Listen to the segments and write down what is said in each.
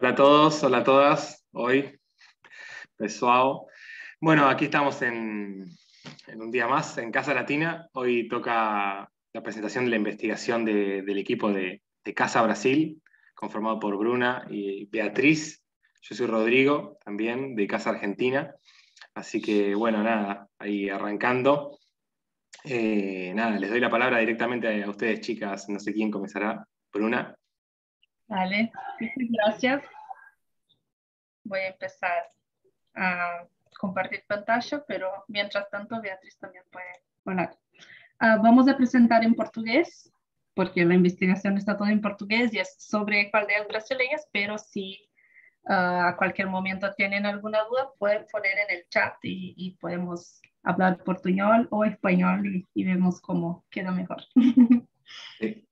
Hola a todos, hola a todas. Hoy, pessoal. Bueno, aquí estamos en un día más en Casa Latina. Hoy toca la presentación de la investigación del equipo de Casa Brasil, conformado por Bruna y Beatriz. Yo soy Rodrigo, también de Casa Argentina. Así que, bueno, nada, ahí arrancando. Nada, les doy la palabra directamente a ustedes, chicas. No sé quién comenzará. Bruna. Vale, muchas gracias. Voy a empezar a compartir pantalla, pero mientras tanto Beatriz también puede hablar. Vamos a presentar en portugués, porque la investigación está toda en portugués y es sobre aldeas brasileñas, pero si a cualquier momento tienen alguna duda, pueden poner en el chat y podemos hablar portuñol o español y vemos cómo queda mejor. Sí.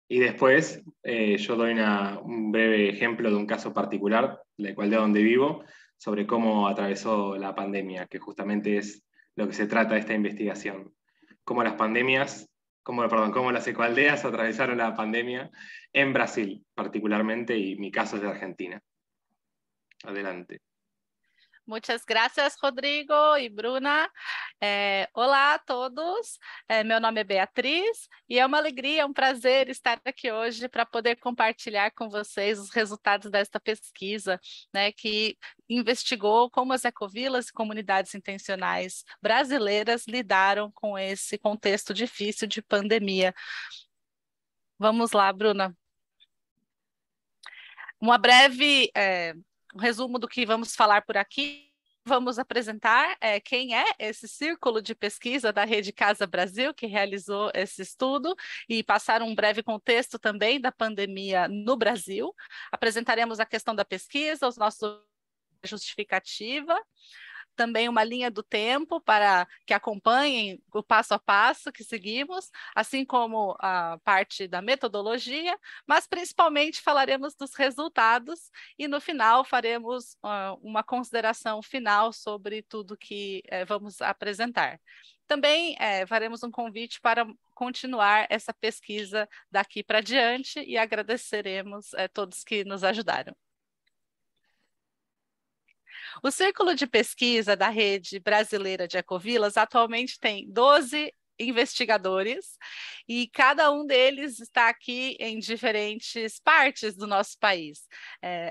Y después yo doy un breve ejemplo de un caso particular, la cual de donde vivo, sobre cómo atravesó la pandemia, que justamente es lo que se trata de esta investigación. Cómo las pandemias, cómo las ecoaldeas atravesaron la pandemia en Brasil, particularmente, y mi caso es de Argentina. Adelante. Muitas graças, Rodrigo e Bruna. Olá a todos, meu nome é Beatriz e é uma alegria, um prazer estar aqui hoje para poder compartilhar com vocês os resultados desta pesquisa, né, que investigou como as ecovilas e comunidades intencionais brasileiras lidaram com esse contexto difícil de pandemia. Vamos lá, Bruna. Uma breve... um resumo do que vamos falar por aqui. Vamos apresentar quem é esse círculo de pesquisa da Rede Casa Brasil, que realizou esse estudo, e passar um breve contexto também da pandemia no Brasil. Apresentaremos a questão da pesquisa, os nossos justificativa, também uma linha do tempo para que acompanhem o passo a passo que seguimos, assim como a parte da metodologia, mas principalmente falaremos dos resultados e no final faremos uma consideração final sobre tudo que vamos apresentar. Também faremos um convite para continuar essa pesquisa daqui para diante e agradeceremos todos que nos ajudaram. O Círculo de Pesquisa da Rede Brasileira de Ecovilas atualmente tem 12 investigadores e cada um deles está aqui em diferentes partes do nosso país.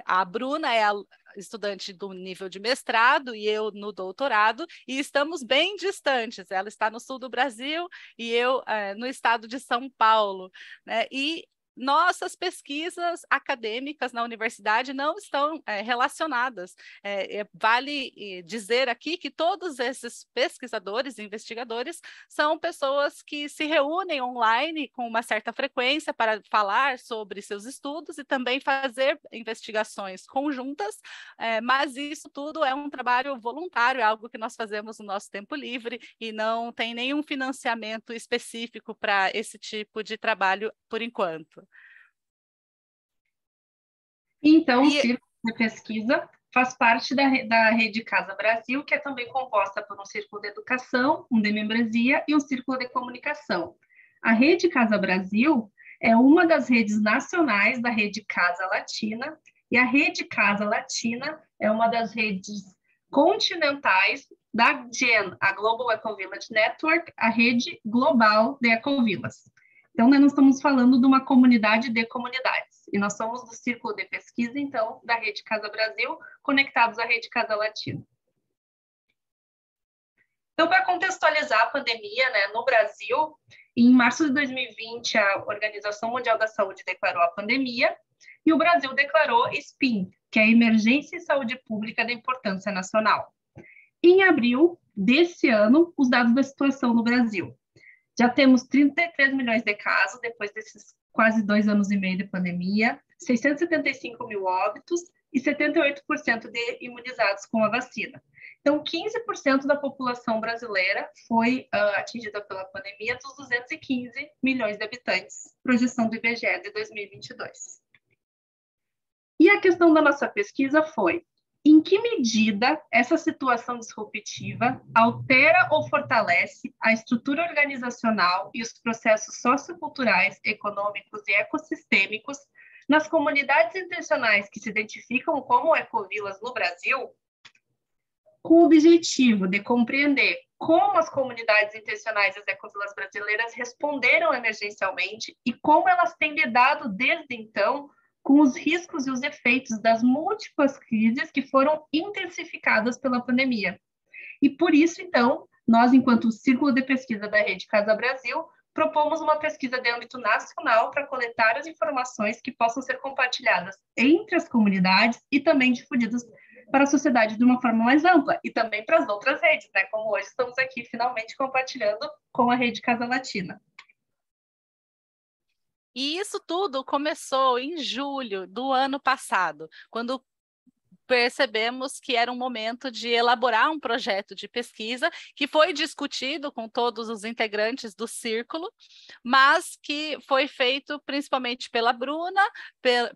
A Bruna é a estudante do nível de mestrado e eu no doutorado, e estamos bem distantes. Ela está no sul do Brasil e eu no estado de São Paulo, né? E nossas pesquisas acadêmicas na universidade não estão relacionadas. Vale dizer aqui que todos esses pesquisadores e investigadores são pessoas que se reúnem online com uma certa frequência para falar sobre seus estudos e também fazer investigações conjuntas, mas isso tudo é um trabalho voluntário, é algo que nós fazemos no nosso tempo livre e não tem nenhum financiamento específico para esse tipo de trabalho por enquanto. Então, o Círculo de Pesquisa faz parte da Rede Casa Brasil, que é também composta por um Círculo de Educação, um de Membresia e um Círculo de Comunicação. A Rede Casa Brasil é uma das redes nacionais da Rede Casa Latina, e a Rede Casa Latina é uma das redes continentais da GEN, a Global Ecovillage Network, a rede global de ecovilas. Então, nós estamos falando de uma comunidade de comunidades, e nós somos do Círculo de Pesquisa, então, da Rede Casa Brasil, conectados à Rede Casa Latina. Então, para contextualizar a pandemia, né, no Brasil, em março de 2020, a Organização Mundial da Saúde declarou a pandemia, e o Brasil declarou SPIN, que é a Emergência em Saúde Pública de Importância Nacional. Em abril desse ano, os dados da situação no Brasil. Já temos 33 milhões de casos, depois desses quase 2 anos e meio de pandemia, 675 mil óbitos e 78% de imunizados com a vacina. Então, 15% da população brasileira foi atingida pela pandemia dos 215 milhões de habitantes, projeção do IBGE de 2022. E a questão da nossa pesquisa foi: em que medida essa situação disruptiva altera ou fortalece a estrutura organizacional e os processos socioculturais, econômicos e ecossistêmicos Nas comunidades intencionais que se identificam como ecovilas no Brasil, com o objetivo de compreender como as comunidades intencionais das ecovilas brasileiras responderam emergencialmente e como elas têm lidado desde então com os riscos e os efeitos das múltiplas crises que foram intensificadas pela pandemia. E por isso, então, nós, enquanto Círculo de Pesquisa da Rede Casa Brasil, propomos uma pesquisa de âmbito nacional para coletar as informações que possam ser compartilhadas entre as comunidades e também difundidas para a sociedade de uma forma mais ampla e também para as outras redes, né? Como hoje estamos aqui finalmente compartilhando com a Rede Casa Latina. E isso tudo começou em julho do ano passado, quando percebemos que era um momento de elaborar um projeto de pesquisa que foi discutido com todos os integrantes do círculo, mas que foi feito principalmente pela Bruna,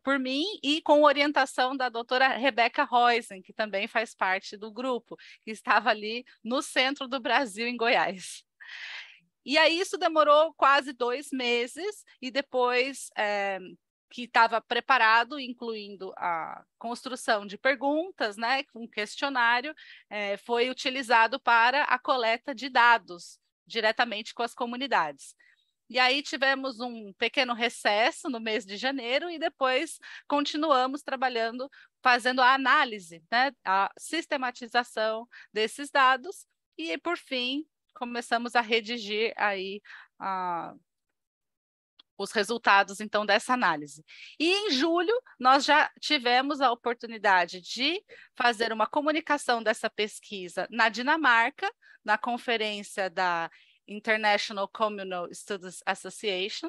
por mim e com orientação da doutora Rebeca Reusen, que também faz parte do grupo, que estava ali no centro do Brasil, em Goiás. E aí isso demorou quase 2 meses e depois que estava preparado, incluindo a construção de perguntas, né, um questionário, foi utilizado para a coleta de dados diretamente com as comunidades. E aí tivemos um pequeno recesso no mês de janeiro e depois continuamos trabalhando, fazendo a análise, né, a sistematização desses dados e, por fim, começamos a redigir aí os resultados, então, dessa análise. E em julho, nós já tivemos a oportunidade de fazer uma comunicação dessa pesquisa na Dinamarca, na conferência da International Communal Studies Association.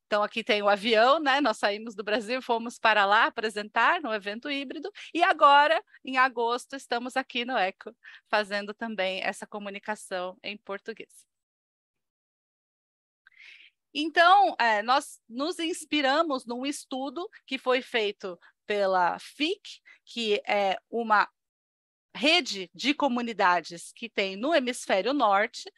Então, aqui tem o avião, né? Nós saímos do Brasil, fomos para lá apresentar no evento híbrido, e agora, em agosto, estamos aqui no ECO, fazendo também essa comunicação em português. Então, nós nos inspiramos num estudo que foi feito pela FIC, que é uma rede de comunidades que tem no hemisfério norte,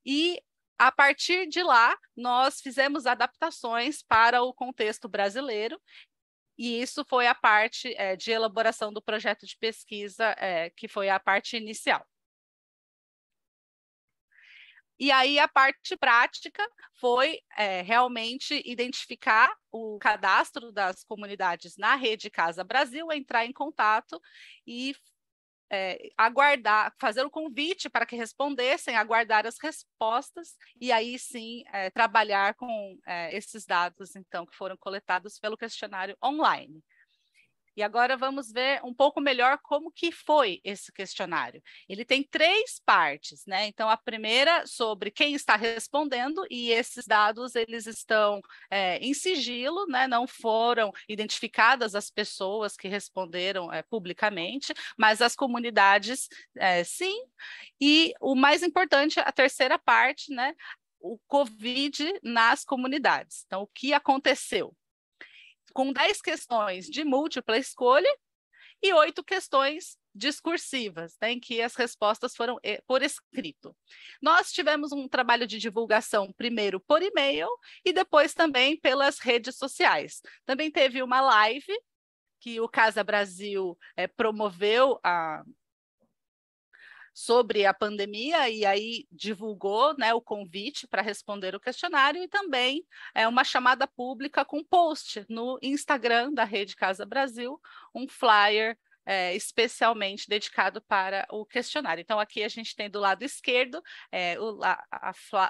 e a partir de lá nós fizemos adaptações para o contexto brasileiro, e isso foi a parte de elaboração do projeto de pesquisa, que foi a parte inicial. E aí a parte prática foi realmente identificar o cadastro das comunidades na Rede Casa Brasil, entrar em contato e aguardar, fazer o convite para que respondessem, aguardar as respostas e aí sim trabalhar com esses dados então que foram coletados pelo questionário online. E agora vamos ver um pouco melhor como que foi esse questionário. Ele tem 3 partes, né? Então, a primeira sobre quem está respondendo, e esses dados eles estão em sigilo, né? Não foram identificadas as pessoas que responderam publicamente, mas as comunidades sim. E o mais importante, a terceira parte, né? O Covid nas comunidades. Então, o que aconteceu? Com 10 questões de múltipla escolha e 8 questões discursivas, né, em que as respostas foram por escrito. Nós tivemos um trabalho de divulgação primeiro por e-mail e depois também pelas redes sociais. Também teve uma live que o Casa Brasil promoveu sobre a pandemia e aí divulgou, né, o convite para responder o questionário e também uma chamada pública com post no Instagram da Rede Casa Brasil, um flyer especialmente dedicado para o questionário. Então, aqui a gente tem do lado esquerdo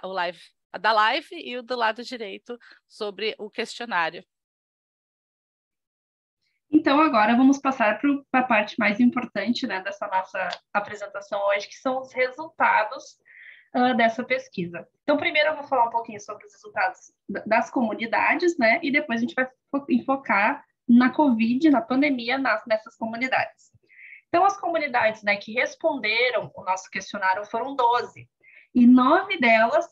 o live da live e o do lado direito sobre o questionário. Então, agora vamos passar para a parte mais importante, né, dessa nossa apresentação hoje, que são os resultados dessa pesquisa. Então, primeiro eu vou falar um pouquinho sobre os resultados das comunidades, né, e depois a gente vai enfocar na Covid, na pandemia, nessas comunidades. Então, as comunidades, né, que responderam o nosso questionário foram 12, e 9 delas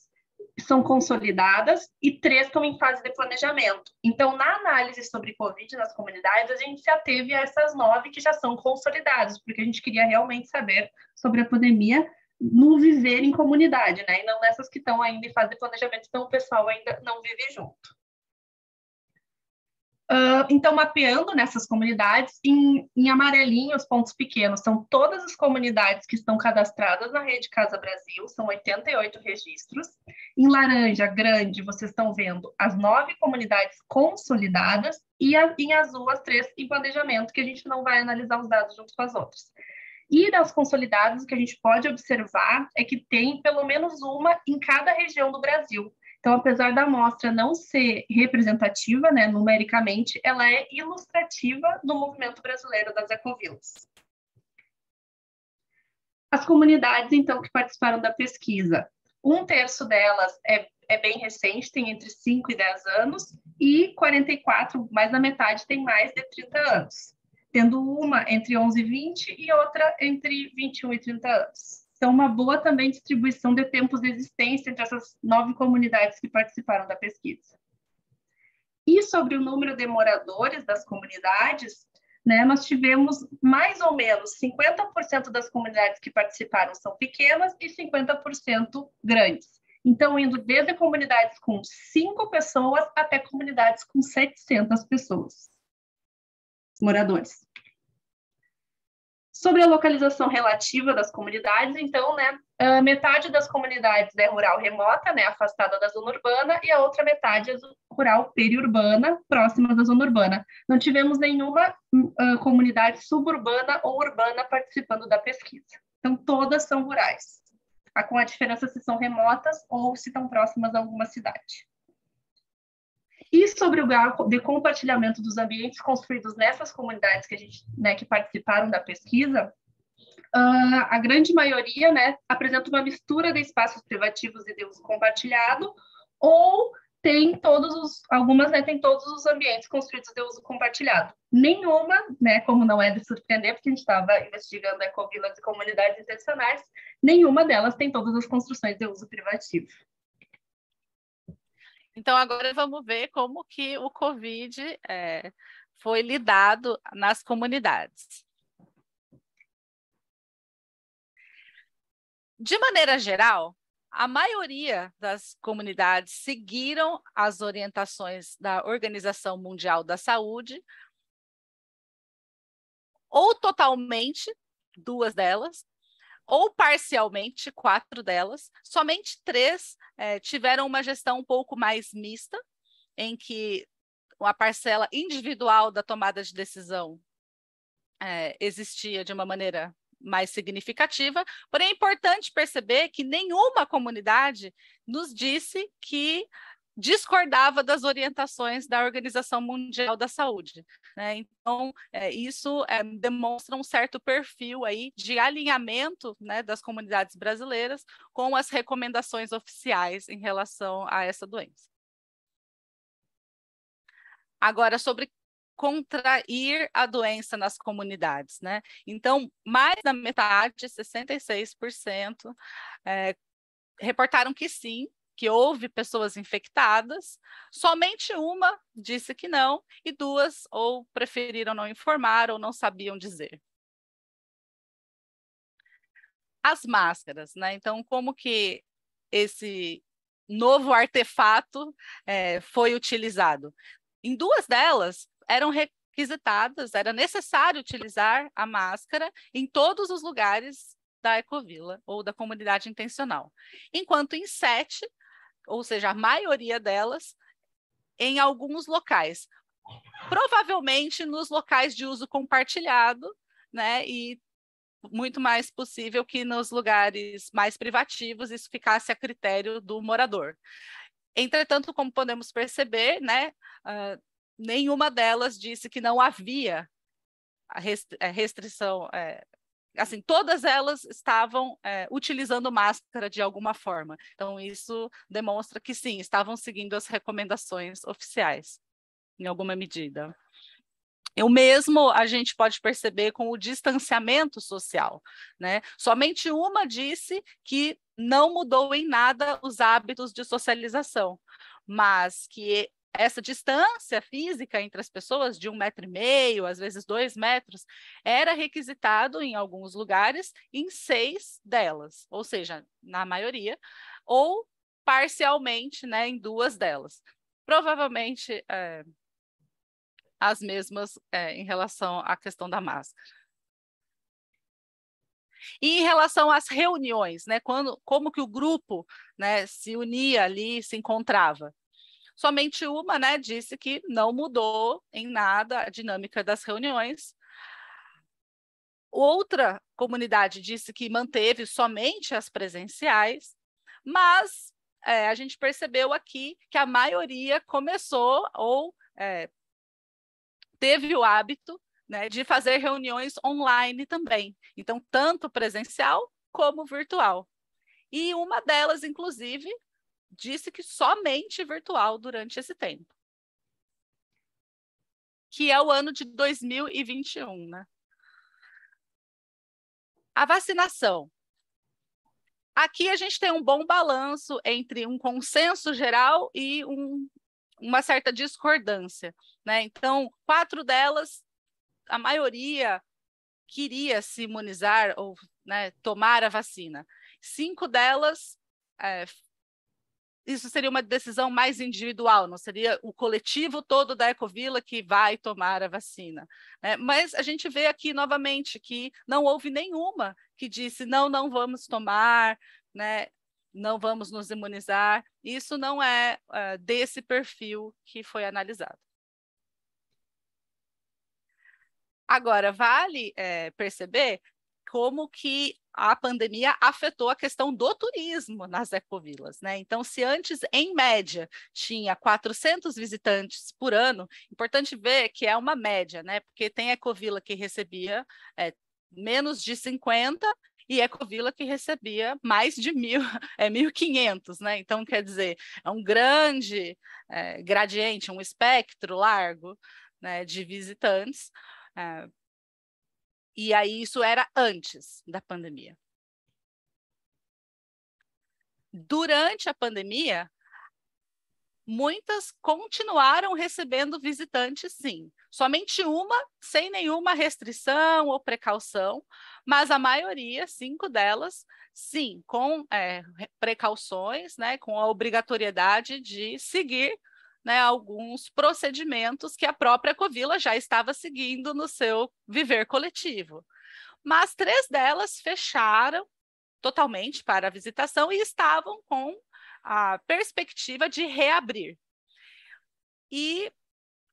são consolidadas e 3 estão em fase de planejamento. Então, na análise sobre Covid nas comunidades, a gente se ateve a essas 9 que já são consolidadas, porque a gente queria realmente saber sobre a pandemia no viver em comunidade, né? E não nessas que estão ainda em fase de planejamento, então o pessoal ainda não vive junto. Então, mapeando nessas comunidades, em amarelinho, os pontos pequenos, são todas as comunidades que estão cadastradas na Rede Casa Brasil, são 88 registros. Em laranja, grande, vocês estão vendo as 9 comunidades consolidadas, e em azul, as 3 em planejamento, que a gente não vai analisar os dados junto com as outras. E das consolidadas, o que a gente pode observar é que tem pelo menos uma em cada região do Brasil. Então, apesar da amostra não ser representativa, né, numericamente, ela é ilustrativa do movimento brasileiro das ecovilas. As comunidades, então, que participaram da pesquisa, 1/3 delas é bem recente, tem entre 5 e 10 anos, e 44, mais da metade, tem mais de 30 anos, tendo uma entre 11 e 20 e outra entre 21 e 30 anos. Então, uma boa também distribuição de tempos de existência entre essas 9 comunidades que participaram da pesquisa. E sobre o número de moradores das comunidades, né, nós tivemos mais ou menos 50% das comunidades que participaram são pequenas e 50% grandes. Então, indo desde comunidades com 5 pessoas até comunidades com 700 pessoas, moradores. Sobre a localização relativa das comunidades, então, né, metade das comunidades é rural remota, né, afastada da zona urbana, e a outra metade é rural periurbana, próxima da zona urbana. Não tivemos nenhuma comunidade suburbana ou urbana participando da pesquisa. Então, todas são rurais, com a diferença se são remotas ou se estão próximas a alguma cidade. E sobre o grau de compartilhamento dos ambientes construídos nessas comunidades que a gente, né, que participaram da pesquisa, a grande maioria, né, apresenta uma mistura de espaços privativos e de uso compartilhado, ou tem algumas, né, tem todos os ambientes construídos de uso compartilhado. Nenhuma, né, como não é de surpreender, porque a gente estava investigando ecovilas e comunidades intencionais, nenhuma delas tem todas as construções de uso privativo. Então, agora vamos ver como que o Covid foi lidado nas comunidades. De maneira geral, a maioria das comunidades seguiram as orientações da Organização Mundial da Saúde, ou totalmente, 2 delas, ou parcialmente, 4 delas. Somente 3 tiveram uma gestão um pouco mais mista, em que a parcela individual da tomada de decisão existia de uma maneira mais significativa. Porém, é importante perceber que nenhuma comunidade nos disse que discordava das orientações da Organização Mundial da Saúde, né? Então, isso demonstra um certo perfil aí de alinhamento, né, das comunidades brasileiras com as recomendações oficiais em relação a essa doença. Agora, sobre contrair a doença nas comunidades, né? Então, mais da metade, 66%, reportaram que sim, que houve pessoas infectadas. Somente uma disse que não, e 2 ou preferiram não informar ou não sabiam dizer. As máscaras, né? Então, como que esse novo artefato foi utilizado? Em 2 delas, eram requisitadas, era necessário utilizar a máscara em todos os lugares da ecovila ou da comunidade intencional. Enquanto em 7, ou seja, a maioria delas, em alguns locais. Provavelmente nos locais de uso compartilhado, né? E muito mais possível que nos lugares mais privativos isso ficasse a critério do morador. Entretanto, como podemos perceber, né, nenhuma delas disse que não havia a restrição. Assim, todas elas estavam utilizando máscara de alguma forma. Então, isso demonstra que sim, estavam seguindo as recomendações oficiais, em alguma medida. O mesmo a gente pode perceber com o distanciamento social, né? Somente uma disse que não mudou em nada os hábitos de socialização, mas que essa distância física entre as pessoas de 1,5 metro, às vezes 2 metros, era requisitado em alguns lugares, em 6 delas, ou seja, na maioria, ou parcialmente, né, em 2 delas. Provavelmente as mesmas em relação à questão da máscara. E em relação às reuniões, né, como que o grupo, né, se unia ali, se encontrava? Somente uma, né, disse que não mudou em nada a dinâmica das reuniões. Outra comunidade disse que manteve somente as presenciais, mas a gente percebeu aqui que a maioria começou ou teve o hábito, né, de fazer reuniões online também. Então, tanto presencial como virtual. E uma delas, inclusive, disse que somente virtual durante esse tempo. Que é o ano de 2021, né? A vacinação. Aqui a gente tem um bom balanço entre um consenso geral e uma certa discordância, né? Então, 4 delas, a maioria queria se imunizar ou, né, tomar a vacina. 5 delas, isso seria uma decisão mais individual, não seria o coletivo todo da Ecovila que vai tomar a vacina, né? Mas a gente vê aqui novamente que não houve nenhuma que disse não vamos tomar, né? Não vamos nos imunizar. Isso não é desse perfil que foi analisado. Agora, vale perceber como que a pandemia afetou a questão do turismo nas ecovilas, né? Então, se antes, em média, tinha 400 visitantes por ano, importante ver que é uma média, né? Porque tem ecovila que recebia menos de 50 e ecovila que recebia mais de 1.500, né? Então, quer dizer, é um grande gradiente, um espectro largo, né, de visitantes. E aí isso era antes da pandemia. Durante a pandemia, muitas continuaram recebendo visitantes, sim. Somente uma, sem nenhuma restrição ou precaução, mas a maioria, 5 delas, sim, com precauções, né, com a obrigatoriedade de seguir, né, alguns procedimentos que a própria Ecovila já estava seguindo no seu viver coletivo. Mas 3 delas fecharam totalmente para a visitação e estavam com a perspectiva de reabrir. E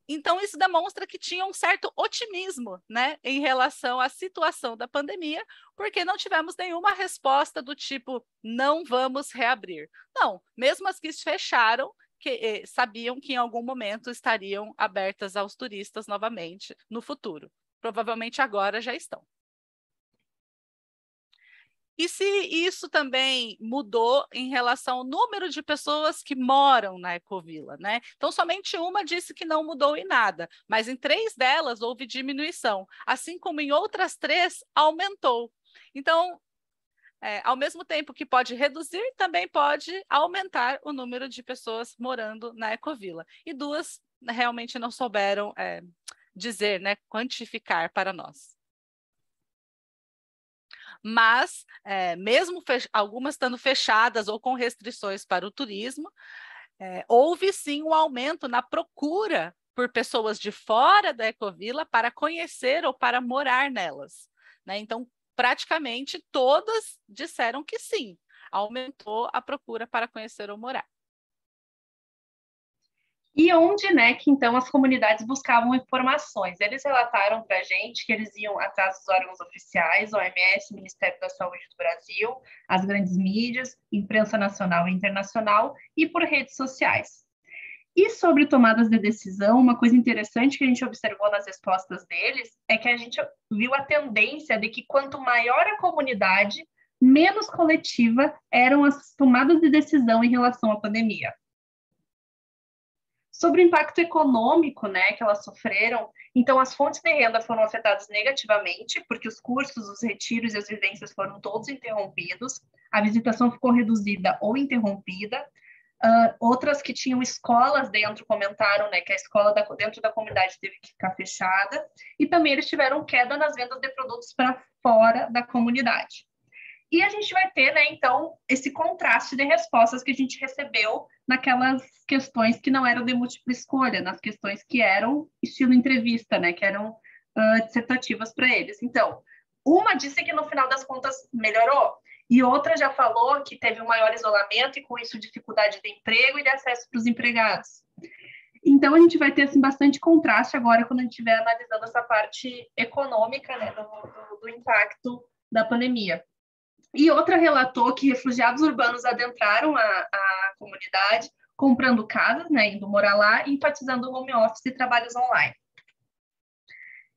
então isso demonstra que tinha um certo otimismo, né, em relação à situação da pandemia, porque não tivemos nenhuma resposta do tipo não vamos reabrir. Não, mesmo as que fecharam, que sabiam que em algum momento estariam abertas aos turistas novamente no futuro. Provavelmente agora já estão. E se isso também mudou em relação ao número de pessoas que moram na Ecovila, né? Então, somente uma disse que não mudou em nada, mas em 3 delas houve diminuição, assim como em outras 3 aumentou. Então, ao mesmo tempo que pode reduzir, também pode aumentar o número de pessoas morando na Ecovila. E 2 realmente não souberam dizer, né, quantificar para nós. Mas, mesmo algumas estando fechadas ou com restrições para o turismo, houve sim um aumento na procura por pessoas de fora da Ecovila para conhecer ou para morar nelas, né? Então, praticamente todas disseram que sim, aumentou a procura para conhecer ou morar. E onde, né, que então as comunidades buscavam informações? Eles relataram para a gente que eles iam atrás dos órgãos oficiais, OMS, Ministério da Saúde do Brasil, as grandes mídias, imprensa nacional e internacional, e por redes sociais. E sobre tomadas de decisão, uma coisa interessante que a gente observou nas respostas deles é que a gente viu a tendência de que quanto maior a comunidade, menos coletiva eram as tomadas de decisão em relação à pandemia. Sobre o impacto econômico, né, que elas sofreram, então as fontes de renda foram afetadas negativamente, porque os cursos, os retiros e as vivências foram todos interrompidos, a visitação ficou reduzida ou interrompida. Outras que tinham escolas dentro comentaram, né, que a escola dentro da comunidade teve que ficar fechada, e também eles tiveram queda nas vendas de produtos para fora da comunidade. E a gente vai ter, né, então, esse contraste de respostas que a gente recebeu naquelas questões que não eram de múltipla escolha, nas questões que eram estilo entrevista, né, que eram dissertativas para eles. Então, uma disse que no final das contas melhorou, e outra já falou que teve um maior isolamento e com isso dificuldade de emprego e de acesso para os empregados. Então, a gente vai ter assim, bastante contraste agora quando a gente estiver analisando essa parte econômica, né, do impacto da pandemia. E outra relatou que refugiados urbanos adentraram a comunidade, comprando casas, né, indo morar lá, e enfatizando home office e trabalhos online.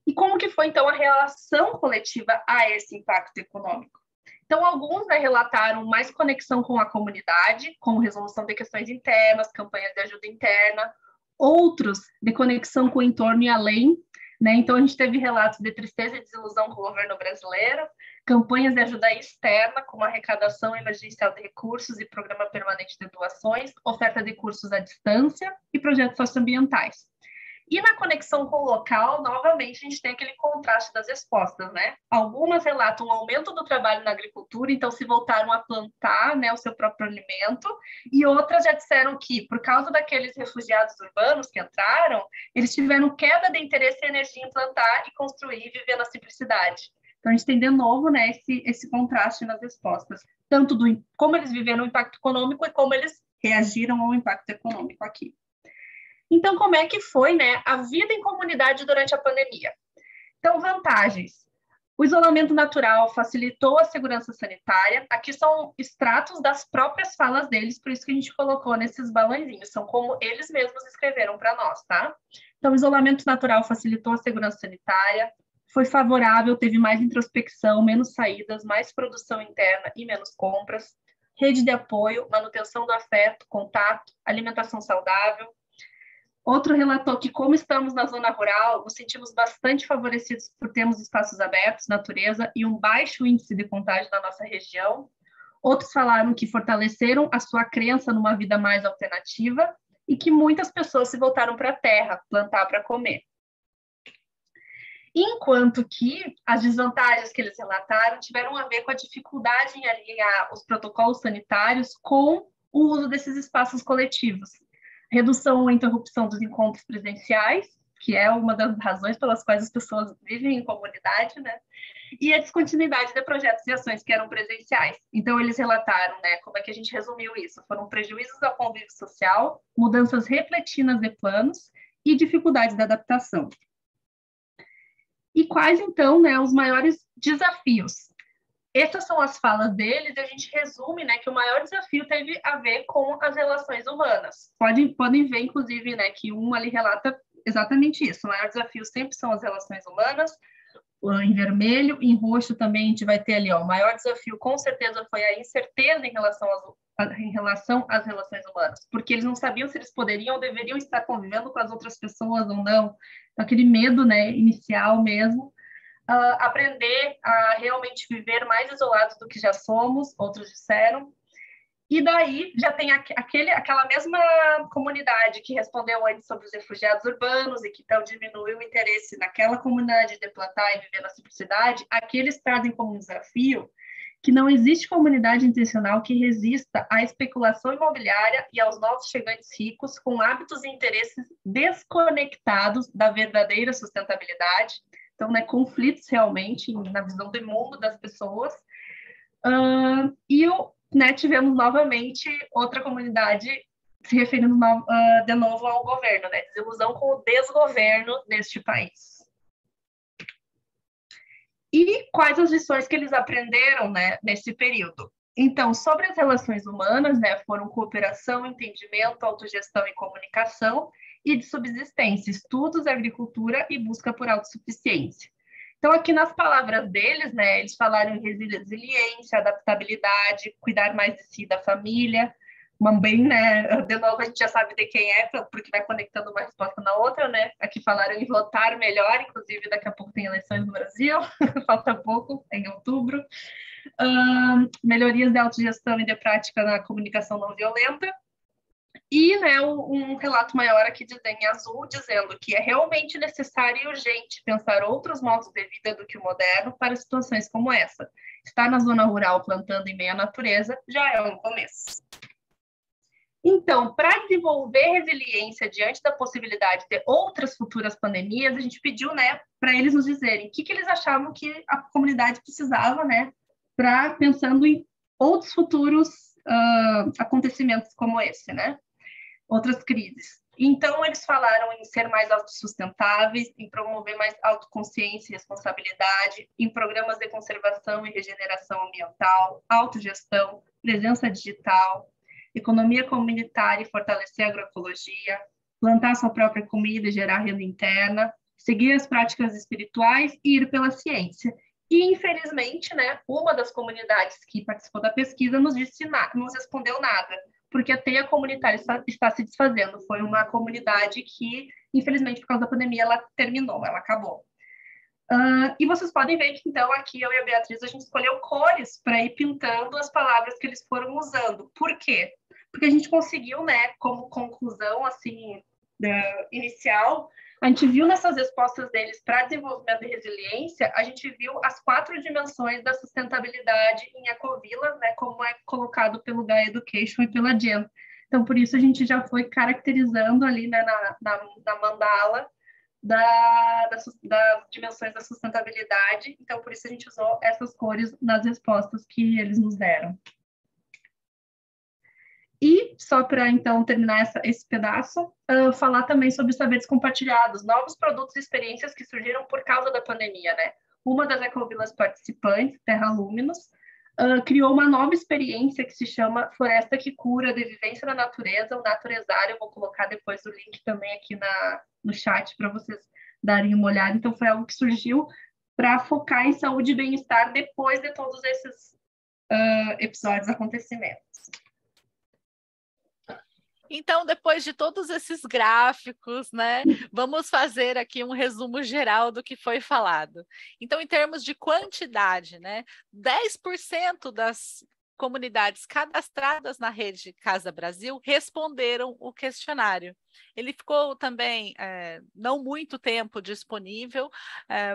E como que foi, então, a relação coletiva a esse impacto econômico? Então, alguns, né, relataram mais conexão com a comunidade, como resolução de questões internas, campanhas de ajuda interna, outros de conexão com o entorno e além, né? Então, a gente teve relatos de tristeza e desilusão com o governo brasileiro, campanhas de ajuda externa, como arrecadação emergencial de recursos e programa permanente de doações, oferta de cursos à distância e projetos socioambientais. E na conexão com o local, novamente, a gente tem aquele contraste das respostas, né? Algumas relatam um aumento do trabalho na agricultura, então se voltaram a plantar, né, o seu próprio alimento, e outras já disseram que, por causa daqueles refugiados urbanos que entraram, eles tiveram queda de interesse e energia em plantar e construir e viver na simplicidade. Então, a gente tem de novo, né, esse contraste nas respostas, tanto do como eles viveram o impacto econômico e como eles reagiram ao impacto econômico aqui. Então, como é que foi, né, a vida em comunidade durante a pandemia? Então, vantagens. O isolamento natural facilitou a segurança sanitária. Aqui são extratos das próprias falas deles, por isso que a gente colocou nesses balãozinhos. São como eles mesmos escreveram para nós, tá? Então, o isolamento natural facilitou a segurança sanitária, foi favorável, teve mais introspecção, menos saídas, mais produção interna e menos compras. Rede de apoio, manutenção do afeto, contato, alimentação saudável. Outro relatou que, como estamos na zona rural, nos sentimos bastante favorecidos por termos espaços abertos, natureza e um baixo índice de contágio na nossa região. Outros falaram que fortaleceram a sua crença numa vida mais alternativa e que muitas pessoas se voltaram para a terra, plantar para comer. Enquanto que as desvantagens que eles relataram tiveram a ver com a dificuldade em alinhar os protocolos sanitários com o uso desses espaços coletivos. Redução ou interrupção dos encontros presenciais, que é uma das razões pelas quais as pessoas vivem em comunidade, né? E a descontinuidade de projetos e ações que eram presenciais. Então, eles relataram, né, como é que a gente resumiu isso? Foram prejuízos ao convívio social, mudanças repletinas de planos e dificuldades de adaptação. E quais, então, né, os maiores desafios? Essas são as falas deles e a gente resume, né, que o maior desafio teve a ver com as relações humanas. Podem ver, inclusive, né, que um ali relata exatamente isso. O maior desafio sempre são as relações humanas. Em vermelho, em roxo também a gente vai ter ali, ó, o maior desafio com certeza foi a incerteza em relação às relações humanas, porque eles não sabiam se eles poderiam ou deveriam estar convivendo com as outras pessoas ou não. Então, aquele medo, né, inicial mesmo. Aprender a realmente viver mais isolados do que já somos, outros disseram. E daí já tem aquela mesma comunidade que respondeu antes sobre os refugiados urbanos e que então diminuiu o interesse naquela comunidade de plantar e viver na simplicidade. Aqui eles trazem como um desafio que não existe comunidade intencional que resista à especulação imobiliária e aos novos chegantes ricos com hábitos e interesses desconectados da verdadeira sustentabilidade. Então, né, conflitos realmente na visão do mundo das pessoas. Né, tivemos novamente outra comunidade se referindo de novo ao governo, né, desilusão com o desgoverno deste país. E quais as lições que eles aprenderam, né, nesse período? Então, sobre as relações humanas, né, foram cooperação, entendimento, autogestão e comunicação, e de subsistência, estudos, agricultura e busca por autossuficiência. Então, aqui nas palavras deles, né, eles falaram em resiliência, adaptabilidade, cuidar mais de si e da família, bem, né, de novo a gente já sabe de quem é, porque vai conectando uma resposta na outra, né, aqui falaram em votar melhor, inclusive daqui a pouco tem eleições no Brasil, falta pouco, em outubro, melhorias de autogestão e de prática na comunicação não violenta, E, né, um relato maior aqui em azul, dizendo que é realmente necessário e urgente pensar outros modos de vida do que o moderno para situações como essa. Estar na zona rural plantando em meio à natureza já é um começo. Então, para desenvolver resiliência diante da possibilidade de outras futuras pandemias, a gente pediu, né, para eles nos dizerem o que eles achavam que a comunidade precisava, né, para pensando em outros futuros acontecimentos como esse, né? Outras crises. Então, eles falaram em ser mais autossustentáveis, em promover mais autoconsciência e responsabilidade, em programas de conservação e regeneração ambiental, autogestão, presença digital, economia comunitária e fortalecer a agroecologia, plantar sua própria comida e gerar renda interna, seguir as práticas espirituais e ir pela ciência. E, infelizmente, né, uma das comunidades que participou da pesquisa nos respondeu nada, porque a teia comunitária está se desfazendo. Foi uma comunidade que, infelizmente, por causa da pandemia, ela terminou, ela acabou. E vocês podem ver que, então, aqui eu e a Beatriz, a gente escolheu cores para ir pintando as palavras que eles foram usando. Por quê? Porque a gente conseguiu, né, como conclusão, assim, inicial, a gente viu nessas respostas deles para desenvolvimento e resiliência, a gente viu as 4 dimensões da sustentabilidade em Ecovilas, né, como é colocado pelo Gaia Education e pela Jen. Então, por isso, a gente já foi caracterizando ali, né, na mandala das dimensões da sustentabilidade. Então, por isso, a gente usou essas cores nas respostas que eles nos deram. E, só para, então, terminar esse pedaço, falar também sobre os saberes compartilhados, novos produtos e experiências que surgiram por causa da pandemia, né? Uma das ecovilas participantes, Terra Luminous, criou uma nova experiência que se chama Floresta que Cura, de vivência na natureza, o Naturezário. Eu vou colocar depois o link também aqui no chat para vocês darem uma olhada. Então, foi algo que surgiu para focar em saúde e bem-estar depois de todos esses episódios, acontecimentos. Então, depois de todos esses gráficos, né, vamos fazer aqui um resumo geral do que foi falado. Então, em termos de quantidade, né, 10% das comunidades cadastradas na rede Casa Brasil responderam o questionário. Ele ficou também não muito tempo disponível,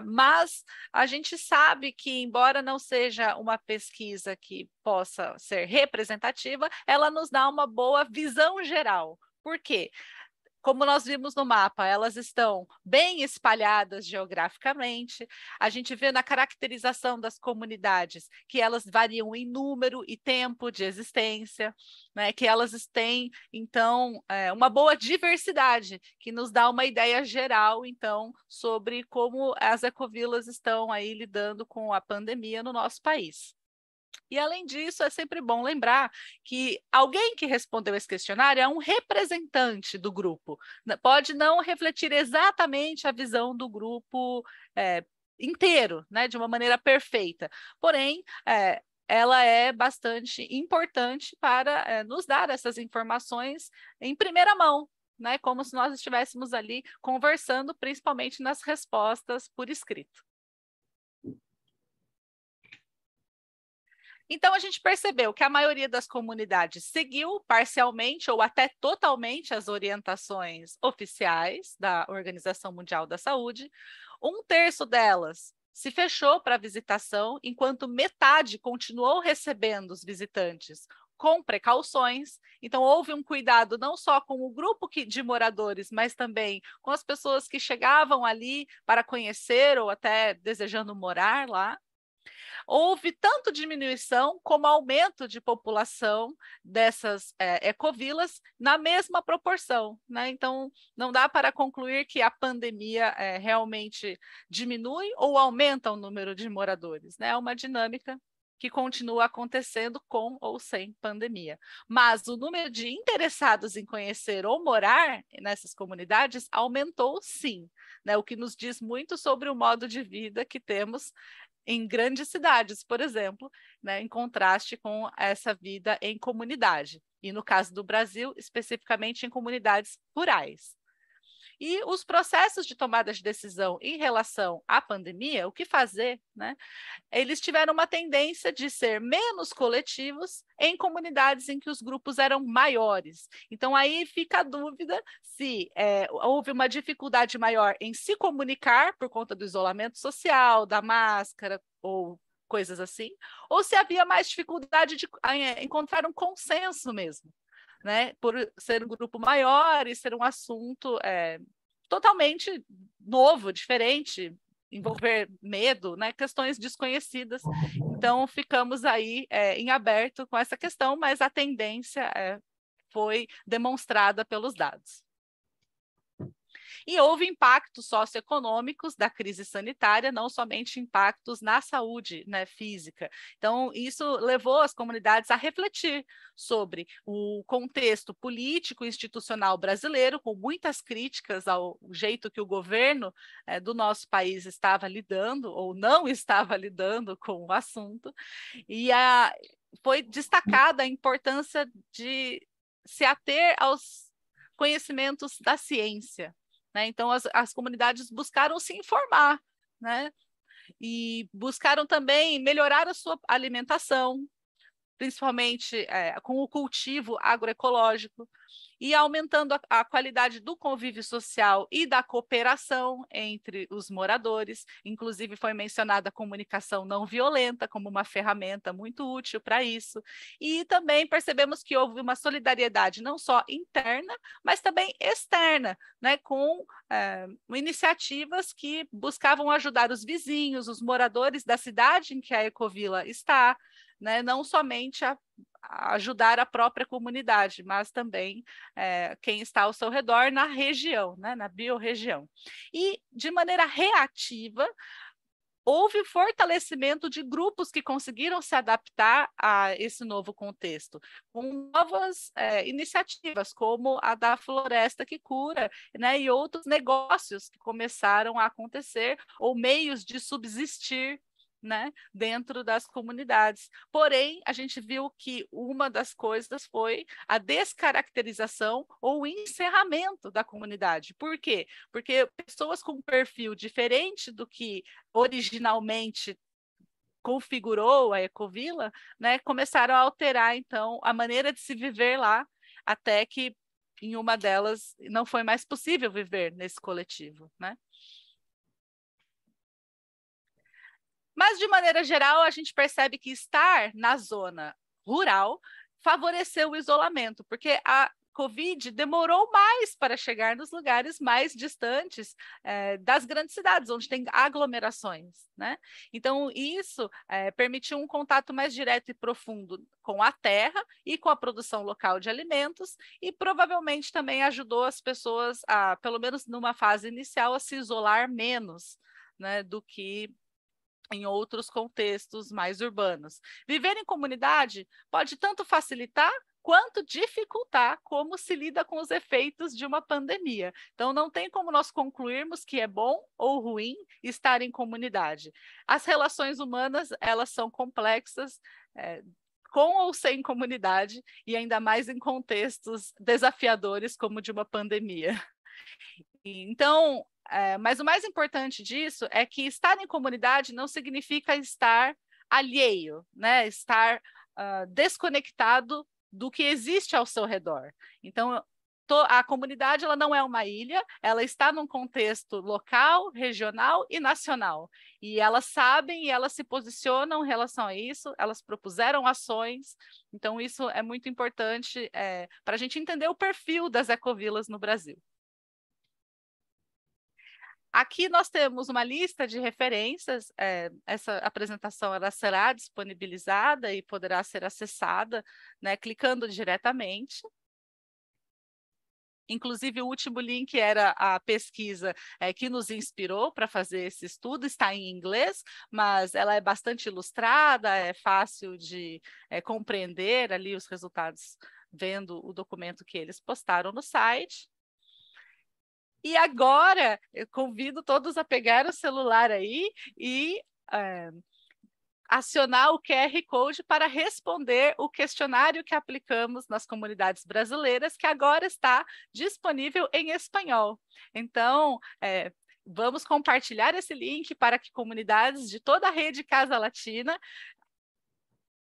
mas a gente sabe que, embora não seja uma pesquisa que possa ser representativa, ela nos dá uma boa visão geral. Por quê? Como nós vimos no mapa, elas estão bem espalhadas geograficamente. A gente vê na caracterização das comunidades que elas variam em número e tempo de existência, né? Que elas têm, então, uma boa diversidade, que nos dá uma ideia geral, então, sobre como as ecovilas estão aí lidando com a pandemia no nosso país. E, além disso, é sempre bom lembrar que alguém que respondeu esse questionário é um representante do grupo. Pode não refletir exatamente a visão do grupo inteiro, né, de uma maneira perfeita. Porém, ela é bastante importante para nos dar essas informações em primeira mão, né, como se nós estivéssemos ali conversando, principalmente nas respostas por escrito. Então, a gente percebeu que a maioria das comunidades seguiu parcialmente ou até totalmente as orientações oficiais da Organização Mundial da Saúde. 1/3 delas se fechou para visitação, enquanto metade continuou recebendo os visitantes com precauções. Então, houve um cuidado não só com o grupo de moradores, mas também com as pessoas que chegavam ali para conhecer ou até desejando morar lá. Houve tanto diminuição como aumento de população dessas ecovilas na mesma proporção, né? Então, não dá para concluir que a pandemia realmente diminui ou aumenta o número de moradores, né? É uma dinâmica que continua acontecendo com ou sem pandemia. Mas o número de interessados em conhecer ou morar nessas comunidades aumentou, sim, né? O que nos diz muito sobre o modo de vida que temos em grandes cidades, por exemplo, né, em contraste com essa vida em comunidade. E no caso do Brasil, especificamente em comunidades rurais. E os processos de tomada de decisão em relação à pandemia, o que fazer, né? Eles tiveram uma tendência de ser menos coletivos em comunidades em que os grupos eram maiores. Então, aí fica a dúvida se houve uma dificuldade maior em se comunicar por conta do isolamento social, da máscara ou coisas assim, ou se havia mais dificuldade de encontrar um consenso mesmo, né? Por ser um grupo maior e ser um assunto totalmente novo, diferente, envolver medo, né? Questões desconhecidas. Então, ficamos aí em aberto com essa questão, mas a tendência foi demonstrada pelos dados. E houve impactos socioeconômicos da crise sanitária, não somente impactos na saúde, né, física. Então, isso levou as comunidades a refletir sobre o contexto político e institucional brasileiro, com muitas críticas ao jeito que o governo do nosso país estava lidando, ou não estava lidando com o assunto, e foi destacada a importância de se ater aos conhecimentos da ciência, né? Então, as comunidades buscaram se informar, né? E buscaram também melhorar a sua alimentação, principalmente com o cultivo agroecológico, e aumentando a qualidade do convívio social e da cooperação entre os moradores. Inclusive, foi mencionada a comunicação não violenta como uma ferramenta muito útil para isso. E também percebemos que houve uma solidariedade não só interna, mas também externa, né, com iniciativas que buscavam ajudar os vizinhos, os moradores da cidade em que a Ecovila está, né, não somente a ajudar a própria comunidade, mas também quem está ao seu redor na região, né, na biorregião. E, de maneira reativa, houve fortalecimento de grupos que conseguiram se adaptar a esse novo contexto, com novas iniciativas, como a da Floresta que Cura, né, e outros negócios que começaram a acontecer, ou meios de subsistir, né, dentro das comunidades. Porém, a gente viu que uma das coisas foi a descaracterização ou o encerramento da comunidade. Por quê? Porque pessoas com um perfil diferente do que originalmente configurou a Ecovila, né, começaram a alterar, então, a maneira de se viver lá, até que em uma delas não foi mais possível viver nesse coletivo, né? Mas, de maneira geral, a gente percebe que estar na zona rural favoreceu o isolamento, porque a Covid demorou mais para chegar nos lugares mais distantes das grandes cidades, onde tem aglomerações, né? Então, isso permitiu um contato mais direto e profundo com a terra e com a produção local de alimentos, e provavelmente também ajudou as pessoas a, pelo menos numa fase inicial, a se isolar menos, né, do que em outros contextos mais urbanos. Viver em comunidade pode tanto facilitar quanto dificultar como se lida com os efeitos de uma pandemia. Então, não tem como nós concluirmos que é bom ou ruim estar em comunidade. As relações humanas, elas são complexas, com ou sem comunidade, e ainda mais em contextos desafiadores como o de uma pandemia. Então, mas o mais importante disso é que estar em comunidade não significa estar alheio, né? Estar desconectado do que existe ao seu redor. Então, a comunidade ela não é uma ilha, ela está num contexto local, regional e nacional. E elas sabem e elas se posicionam em relação a isso, elas propuseram ações. Então, isso é muito importante para a gente entender o perfil das ecovilas no Brasil. Aqui nós temos uma lista de referências, essa apresentação ela será disponibilizada e poderá ser acessada, né, clicando diretamente. Inclusive, o último link era a pesquisa que nos inspirou para fazer esse estudo, está em inglês, mas ela é bastante ilustrada, é fácil de compreender ali os resultados, vendo o documento que eles postaram no site. E agora, eu convido todos a pegar o celular aí e acionar o QR Code para responder o questionário que aplicamos nas comunidades brasileiras, que agora está disponível em espanhol. Então, vamos compartilhar esse link para que comunidades de toda a rede Casa Latina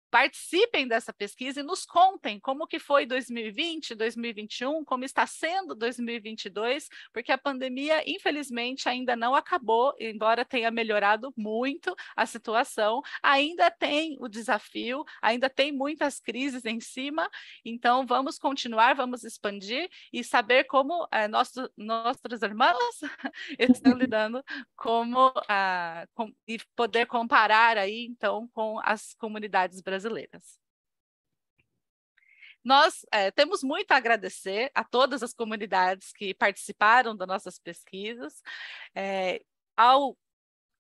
participem dessa pesquisa e nos contem como que foi 2020, 2021, como está sendo 2022, porque a pandemia, infelizmente, ainda não acabou, embora tenha melhorado muito a situação, ainda tem o desafio, ainda tem muitas crises em cima, então vamos continuar, vamos expandir e saber como nossos irmãos estão lidando e poder comparar aí, então, com as comunidades brasileiras. Nós temos muito a agradecer a todas as comunidades que participaram das nossas pesquisas, ao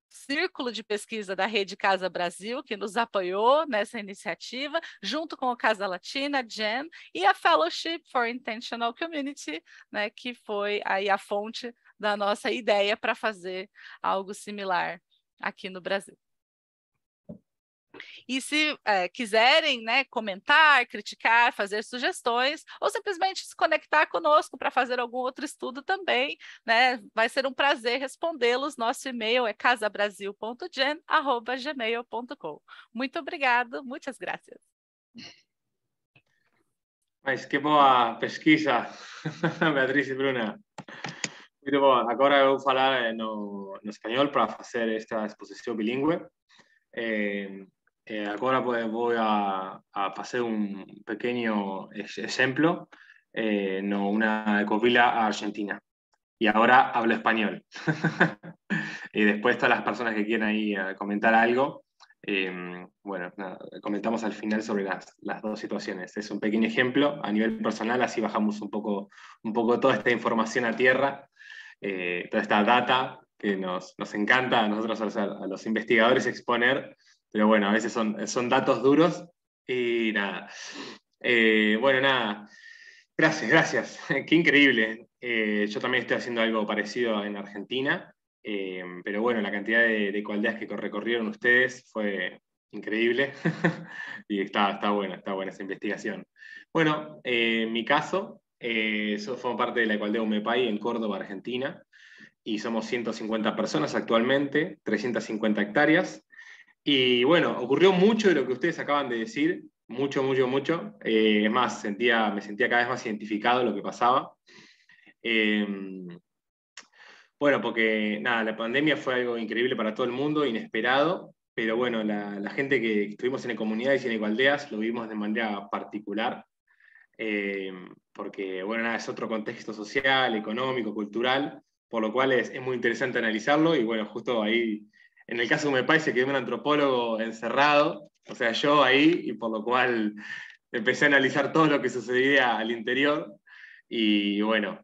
Círculo de Pesquisa da Rede Casa Brasil, que nos apoiou nessa iniciativa, junto com a Casa Latina, GEM, e a Fellowship for Intentional Community, né, que foi aí a fonte da nossa ideia para fazer algo similar aqui no Brasil. E se quiserem, né, comentar, criticar, fazer sugestões, ou simplesmente se conectar conosco para fazer algum outro estudo também, né, vai ser um prazer respondê-los. Nosso e-mail é casabrasil.gen@gmail.com. Muito obrigado, muitas graças. Mas que boa pesquisa, Beatriz e Bruna. Muito bom. Agora eu vou falar no espanhol para fazer esta exposição bilíngue. Ahora voy a hacer un pequeño ejemplo, una ecovila argentina. Y ahora hablo español. Y después todas las personas que quieran ahí comentar algo, bueno, nada, comentamos al final sobre las dos situaciones. Es un pequeño ejemplo a nivel personal, así bajamos un poco toda esta información a tierra, toda esta data que nos encanta a nosotros, a los investigadores, exponer. Pero bueno, a veces son datos duros y nada. Bueno, nada. Gracias. Qué increíble. Yo también estoy haciendo algo parecido en Argentina, pero bueno, la cantidad de ecoaldeas que recorrieron ustedes fue increíble y está buena esa investigación. Bueno, en mi caso, yo formo parte de la ecoaldea Umepay en Córdoba, Argentina, y somos 150 personas actualmente, 350 hectáreas. Y bueno, ocurrió mucho de lo que ustedes acaban de decir, mucho. Es más, me sentía cada vez más identificado lo que pasaba. Bueno, porque nada, la pandemia fue algo increíble para todo el mundo, inesperado, pero bueno, la gente que estuvimos en comunidades y en ecoaldeas lo vimos de manera particular, porque bueno, nada, es otro contexto social, económico, cultural, por lo cual es muy interesante analizarlo, y bueno, justo ahí, en el caso de Umepay se quedó un antropólogo encerrado, o sea, yo ahí, y por lo cual empecé a analizar todo lo que sucedía al interior, y bueno,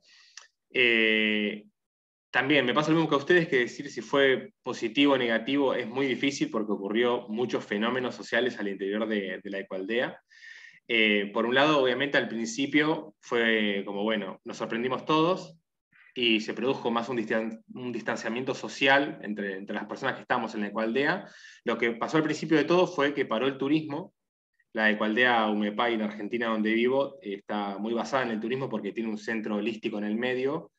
también me pasa lo mismo que a ustedes, que decir si fue positivo o negativo es muy difícil porque ocurrió muchos fenómenos sociales al interior de la ecoaldea. Por un lado, obviamente al principio fue como, bueno, nos sorprendimos todos y se produjo más un distanciamiento social entre las personas que estábamos en la ecoaldea. Lo que pasó al principio de todo fue que paró el turismo. La ecoaldea Umepay en Argentina, donde vivo, está muy basada en el turismo porque tiene un centro holístico en el medio,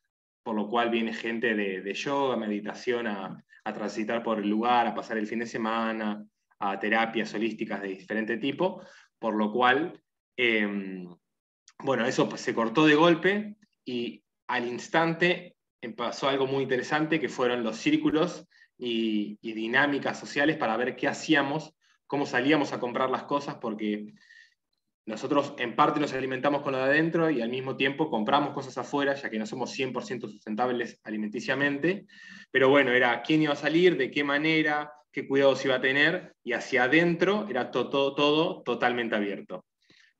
por lo cual viene gente de yoga, meditación, a transitar por el lugar, a pasar el fin de semana, a terapias holísticas de diferente tipo, por lo cual, bueno, eso pues, se cortó de golpe, y al instante pasó algo muy interesante, que fueron los círculos y dinámicas sociales para ver qué hacíamos, cómo salíamos a comprar las cosas, porque nosotros en parte nos alimentamos con lo de adentro y al mismo tiempo compramos cosas afuera, ya que no somos 100% sustentables alimenticiamente, pero bueno, era quién iba a salir, de qué manera, qué cuidados iba a tener, y hacia adentro era todo totalmente abierto,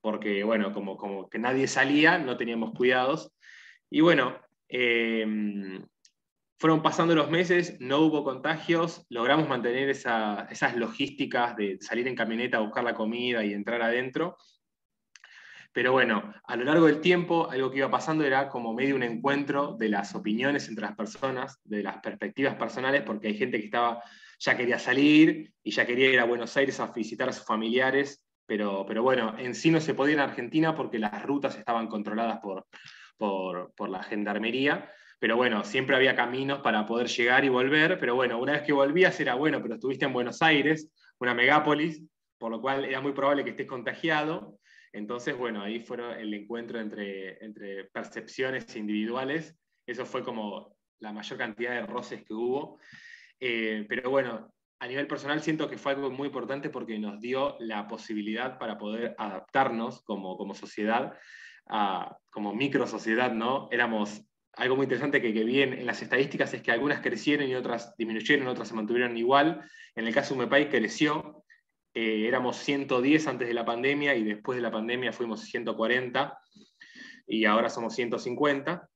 porque bueno, como que nadie salía, no teníamos cuidados, y bueno, fueron pasando los meses, no hubo contagios, logramos mantener esas logísticas de salir en camioneta a buscar la comida y entrar adentro. Pero bueno, a lo largo del tiempo, algo que iba pasando era como medio un encuentro de las opiniones entre las personas, de las perspectivas personales, porque hay gente que estaba ya quería salir y ya quería ir a Buenos Aires a visitar a sus familiares, pero bueno, en sí no se podía en Argentina porque las rutas estaban controladas por la gendarmería, pero bueno, siempre había caminos para poder llegar y volver, pero bueno, una vez que volvías era bueno, pero estuviste en Buenos Aires, una megápolis, por lo cual era muy probable que estés contagiado. Entonces, bueno, ahí fue el encuentro entre percepciones individuales. Eso fue como la mayor cantidad de roces que hubo. Pero bueno, a nivel personal siento que fue algo muy importante porque nos dio la posibilidad para poder adaptarnos como sociedad, como micro sociedad, ¿no? Éramos algo muy interesante que vi en las estadísticas es que algunas crecieron y otras disminuyeron, otras se mantuvieron igual. En el caso de UMEPAI creció, éramos 110 antes de la pandemia y después de la pandemia fuimos 140 y ahora somos 150,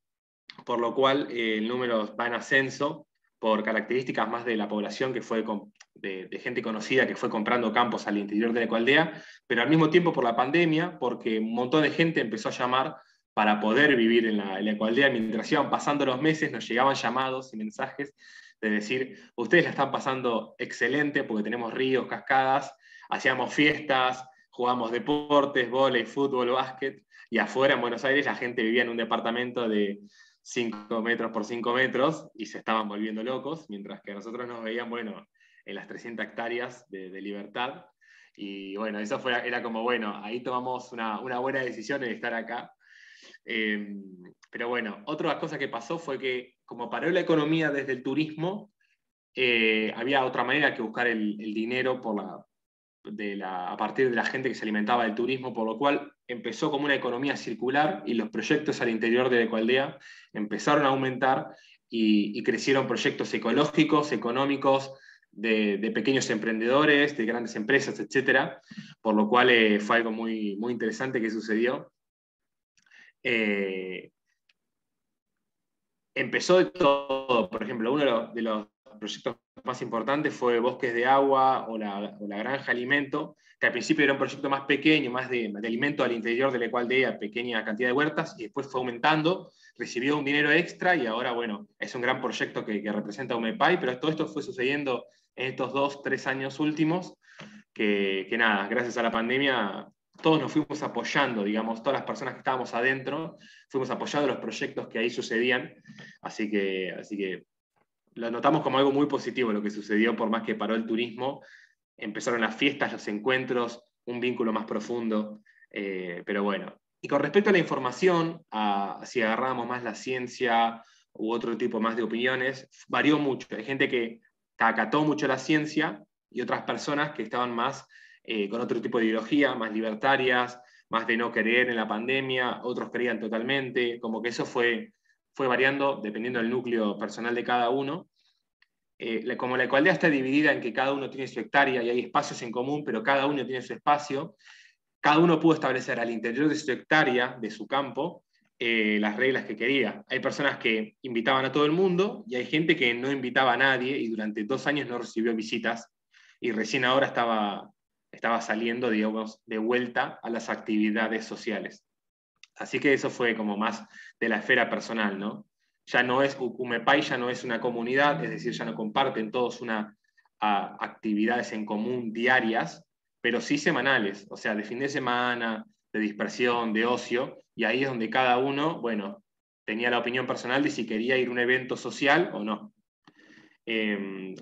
por lo cual el número va en ascenso por características más de la población que fue de gente conocida que fue comprando campos al interior de la Ecoaldea, pero al mismo tiempo por la pandemia, porque un montón de gente empezó a llamar para poder vivir en la Ecoaldea. Mientras iban pasando los meses, nos llegaban llamados y mensajes de decir, ustedes la están pasando excelente porque tenemos ríos, cascadas, hacíamos fiestas, jugamos deportes, vóley, fútbol, básquet, y afuera en Buenos Aires la gente vivía en un departamento de 5 metros por 5 metros y se estaban volviendo locos, mientras que a nosotros nos veían, bueno, en las 300 hectáreas de libertad. Y bueno, eso era como, bueno, ahí tomamos una buena decisión en estar acá. Pero bueno, otra cosa que pasó fue que como paró la economía desde el turismo, había otra manera que buscar el dinero a partir de la gente que se alimentaba del turismo, por lo cual empezó como una economía circular y los proyectos al interior de la Ecoaldea empezaron a aumentar y crecieron proyectos ecológicos, económicos, de pequeños emprendedores, de grandes empresas, etc. Por lo cual fue algo muy, muy interesante que sucedió. Empezó de todo, por ejemplo, uno de los proyectos más importantes fue Bosques de Agua o la Granja Alimento, que al principio era un proyecto más pequeño, más de alimento al interior de la Ecoaldea, pequeña cantidad de huertas, y después fue aumentando, recibió un dinero extra y ahora, bueno, es un gran proyecto que representa a UMEPAI, pero todo esto fue sucediendo en estos 2-3 años últimos, que nada, gracias a la pandemia todos nos fuimos apoyando, digamos, todas las personas que estábamos adentro, fuimos apoyando los proyectos que ahí sucedían, así que lo notamos como algo muy positivo lo que sucedió, por más que paró el turismo, empezaron las fiestas, los encuentros, un vínculo más profundo, pero bueno. Y con respecto a la información, si agarrábamos más la ciencia u otro tipo más de opiniones, varió mucho. Hay gente que acató mucho la ciencia y otras personas que estaban más con otro tipo de ideología, más libertarias, más de no creer en la pandemia, otros creían totalmente, como que eso fue variando dependiendo del núcleo personal de cada uno. Como la Ecoaldea está dividida en que cada uno tiene su hectárea y hay espacios en común, pero cada uno tiene su espacio, cada uno pudo establecer al interior de su hectárea, de su campo, las reglas que quería. Hay personas que invitaban a todo el mundo y hay gente que no invitaba a nadie y durante 2 años no recibió visitas y recién ahora estaba saliendo, digamos, de vuelta a las actividades sociales. Así que eso fue como más de la esfera personal, ¿no? Ya no es, UMEPAI ya no es una comunidad, es decir, ya no comparten todos actividades en común diarias, pero sí semanales, o sea, de fin de semana, de dispersión, de ocio, y ahí es donde cada uno, bueno, tenía la opinión personal de si quería ir a un evento social o no.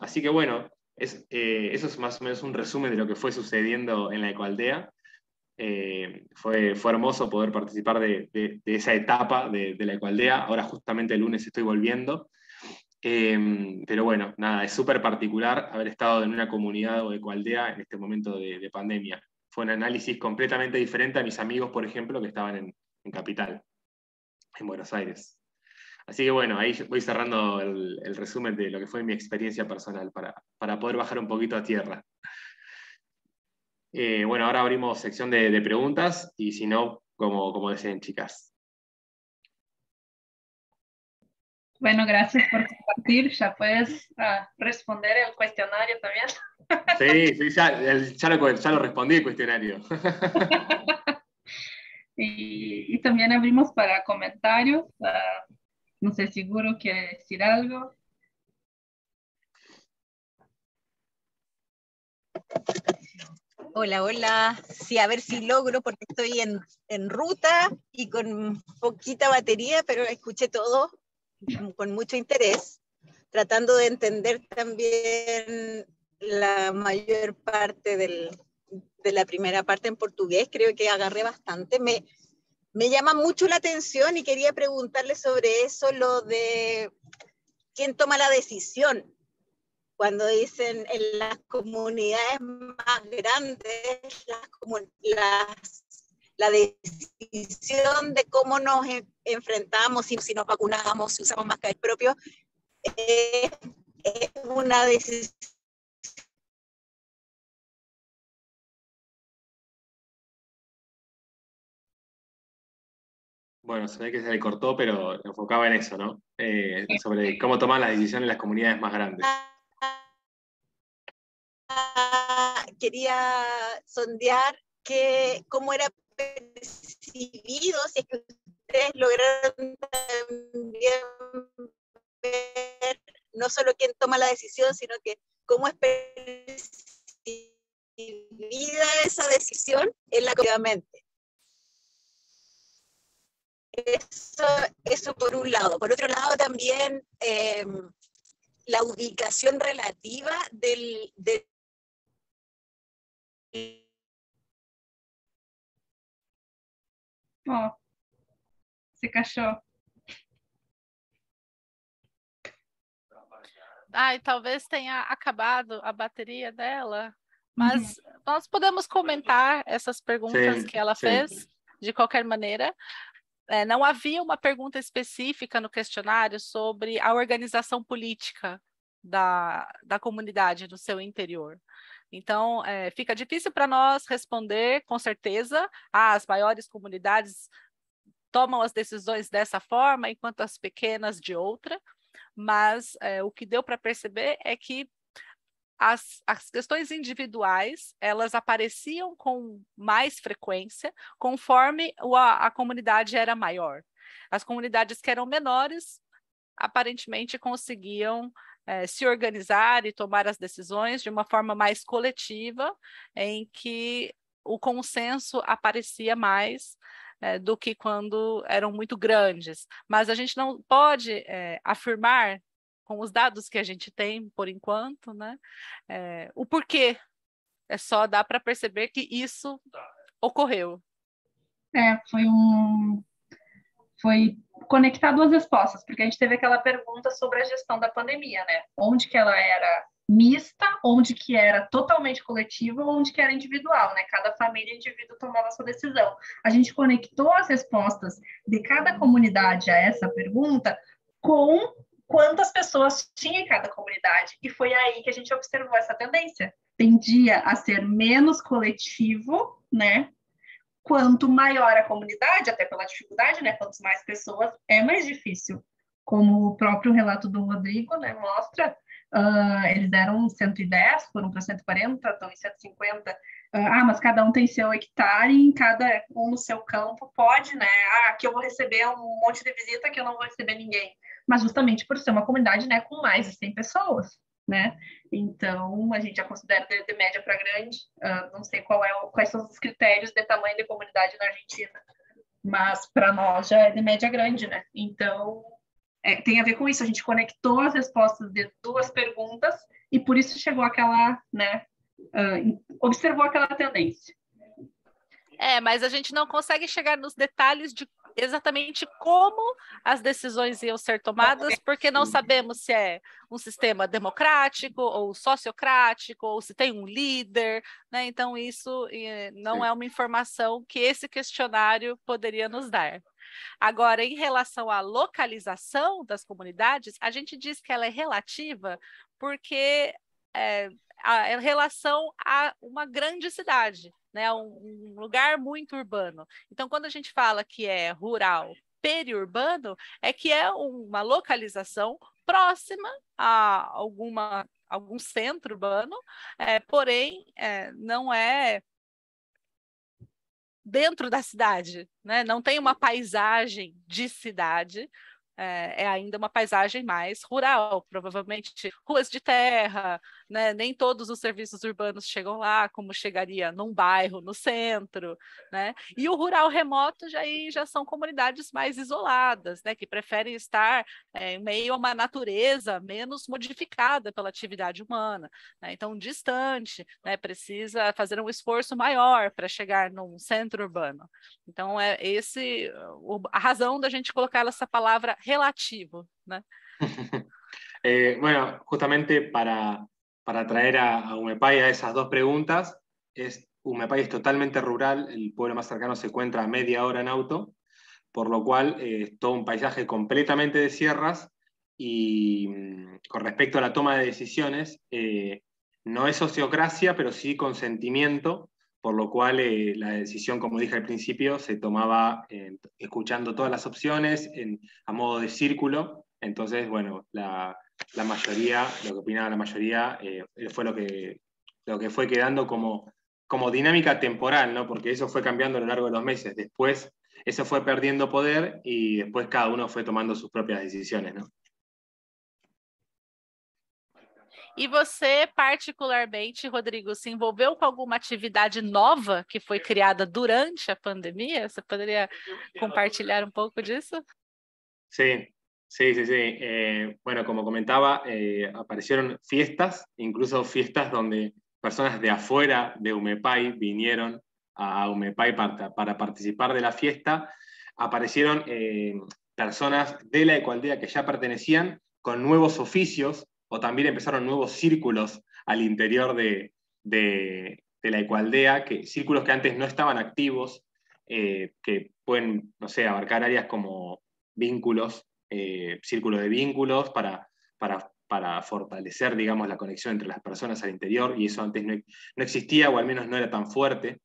Así que bueno, eso es más o menos un resumen de lo que fue sucediendo en la Ecoaldea. Fue hermoso poder participar de esa etapa de la Ecoaldea. Ahora justamente el lunes estoy volviendo. Pero bueno, nada, es súper particular haber estado en una comunidad o Ecoaldea en este momento de pandemia. Fue un análisis completamente diferente a mis amigos, por ejemplo, que estaban en Capital, en Buenos Aires. Así que bueno, ahí voy cerrando el resumen de lo que fue mi experiencia personal para poder bajar un poquito a tierra. Bueno, ahora abrimos sección de preguntas y si no, como deseen, chicas. Bueno, gracias por compartir. Ya puedes responder el cuestionario también. Sí, ya lo respondí el cuestionario. Y también abrimos para comentarios. No sé, seguro quiere decir algo. Hola, hola. Sí, a ver si logro, porque estoy en ruta y con poquita batería, pero escuché todo con mucho interés, tratando de entender también la mayor parte de la primera parte en portugués. Creo que agarré bastante. Me llama mucho la atención y quería preguntarle sobre eso, lo de quién toma la decisión. Cuando dicen en las comunidades más grandes, la decisión de cómo nos enfrentamos, si nos vacunamos, si usamos mascarillas propios, es una decisión. Bueno, se ve que se le cortó, pero enfocaba en eso, ¿no? Sobre cómo toman las decisiones las comunidades más grandes. Quería sondear cómo era percibido, si es que ustedes lograron también ver no solo quién toma la decisión, sino que cómo es percibida esa decisión en la comunidad. Eso por un lado. Por otro lado también la ubicación relativa del Oh, se cachou. Ai, talvez tenha acabado a bateria dela, mas nós podemos comentar essas perguntas Sim, que ela sim. fez, de qualquer maneira. Não havia uma pergunta específica no questionário sobre a organização política da comunidade no seu interior. Então, fica difícil para nós responder com certeza. As maiores comunidades tomam as decisões dessa forma, enquanto as pequenas de outra, mas o que deu para perceber é que as questões individuais, elas apareciam com mais frequência conforme a comunidade era maior. As comunidades que eram menores, aparentemente conseguiam se organizar e tomar as decisões de uma forma mais coletiva, em que o consenso aparecia mais do que quando eram muito grandes. Mas a gente não pode afirmar, com os dados que a gente tem por enquanto, né, o porquê. Só dá para perceber que isso ocorreu. Foi conectar duas respostas, porque a gente teve aquela pergunta sobre a gestão da pandemia, né? Onde que ela era mista, onde que era totalmente coletiva, onde que era individual, né? Cada família e indivíduo tomava a sua decisão. A gente conectou as respostas de cada comunidade a essa pergunta com quantas pessoas tinha em cada comunidade, e foi aí que a gente observou essa tendência. Tendia a ser menos coletivo, né? Quanto maior a comunidade, até pela dificuldade, né? Quantas mais pessoas, é mais difícil. Como o próprio relato do Rodrigo, né, mostra, eles eram 110, foram para 140, estão em 150. Mas cada um tem seu hectare, em cada um no seu campo pode, né? Aqui eu vou receber um monte de visita, que eu não vou receber ninguém. Mas justamente por ser uma comunidade, né, com mais de 100 pessoas. Né? Então, a gente já considera de média para grande, não sei quais são os critérios de tamanho de comunidade na Argentina, mas para nós já é de média grande, né? Então, tem a ver com isso, a gente conectou as respostas de duas perguntas e por isso chegou aquela, né, observou aquela tendência. Mas a gente não consegue chegar nos detalhes de exatamente como as decisões iam ser tomadas, porque não sabemos se é um sistema democrático ou sociocrático, ou se tem um líder, né? Então isso não é uma informação que esse questionário poderia nos dar. Agora, em relação à localização das comunidades, a gente diz que ela é relativa porque em relação a uma grande cidade, né, um lugar muito urbano. Então, quando a gente fala que é rural, periurbano, é que é uma localização próxima a algum centro urbano, porém não é dentro da cidade, né? Não tem uma paisagem de cidade, é ainda uma paisagem mais rural, provavelmente ruas de terra, né? Nem todos os serviços urbanos chegam lá, como chegaria num bairro, no centro, né? E o rural remoto já são comunidades mais isoladas, né? Que preferem estar em meio a uma natureza menos modificada pela atividade humana, né? Então, distante, né? Precisa fazer um esforço maior para chegar num centro urbano. Então, é a razão da gente colocar essa palavra relativo, né? Bueno, justamente para traer a Umepay a esas dos preguntas, Umepay es totalmente rural, el pueblo más cercano se encuentra a media hora en auto, por lo cual es todo un paisaje completamente de sierras y con respecto a la toma de decisiones, no es sociocracia, pero sí consentimiento, por lo cual la decisión, como dije al principio, se tomaba escuchando todas las opciones a modo de círculo. Entonces, bueno, la mayoría, lo que opinaba la mayoría, fue lo que fue quedando como dinámica temporal, ¿no? Porque eso fue cambiando a lo largo de los meses. Después, eso fue perdiendo poder y después cada uno fue tomando sus propias decisiones, ¿no? E você, particularmente, Rodrigo, se envolveu com alguma atividade nova que foi criada durante a pandemia? Você poderia compartilhar um pouco disso? Sí, sí, sí, sí. Bueno, como comentaba, aparecieron fiestas, incluso fiestas donde personas de afuera de Umepay vinieron a Umepay para participar de la fiesta. Aparecieron personas de la ecoaldea que ya pertenecían con nuevos oficios, o también empezaron nuevos círculos al interior de la ecoaldea, círculos que antes no estaban activos, que pueden, no sé, abarcar áreas como vínculos, círculos de vínculos para fortalecer, digamos, la conexión entre las personas al interior, y eso antes no existía, o al menos no era tan fuerte.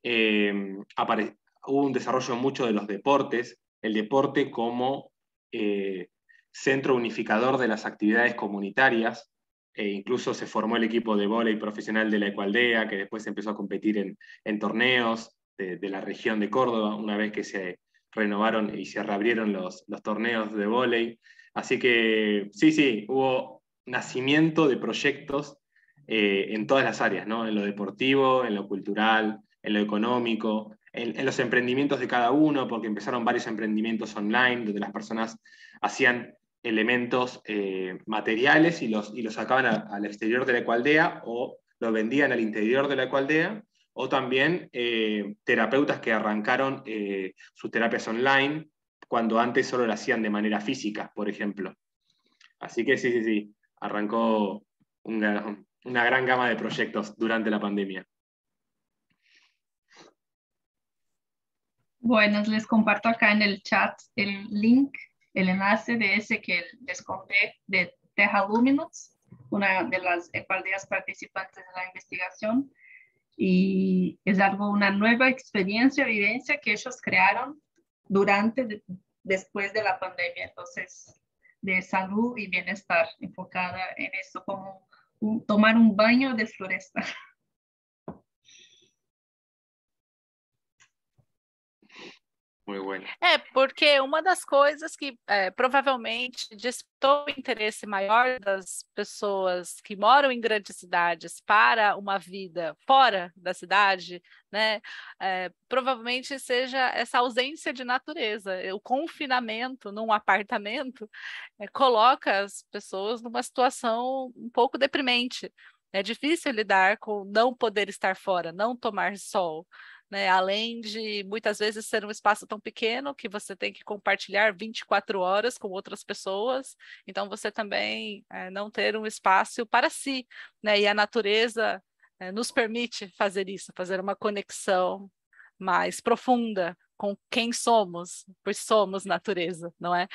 Hubo un desarrollo mucho de los deportes, el deporte como centro unificador de las actividades comunitarias. Incluso se formó el equipo de vóley profesional de la Ecoaldea, que después empezó a competir en torneos de la región de Córdoba, una vez que se renovaron y se reabrieron los torneos de vóley. Así que sí, hubo nacimiento de proyectos en todas las áreas, ¿no? En lo deportivo, en lo cultural, en lo económico, en los emprendimientos de cada uno, porque empezaron varios emprendimientos online, donde las personas hacían elementos materiales y los sacaban al exterior de la ecoaldea, o los vendían al interior de la ecoaldea, o también terapeutas que arrancaron sus terapias online, cuando antes solo lo hacían de manera física, por ejemplo. Así que sí, arrancó una gran gama de proyectos durante la pandemia. Bueno, les comparto acá en el chat el link, el enlace de ese que les conté de Terra Luminos, una de las ecoaldeas participantes de la investigación, y es una nueva experiencia, vivencia que ellos crearon después de la pandemia, entonces de salud y bienestar, enfocada en eso, como tomar un baño de floresta. Muy bueno. Porque uma das coisas que provavelmente despertou o interesse maior das pessoas que moram em grandes cidades para uma vida fora da cidade, né, provavelmente seja essa ausência de natureza. O confinamento num apartamento coloca as pessoas numa situação um pouco deprimente. É difícil lidar com não poder estar fora, não tomar sol, né? Além de muitas vezes ser um espaço tão pequeno que você tem que compartilhar 24 horas com outras pessoas, então você também não ter um espaço para si, né? E a natureza nos permite fazer isso, fazer uma conexão mais profunda com quem somos, pois somos natureza, não é?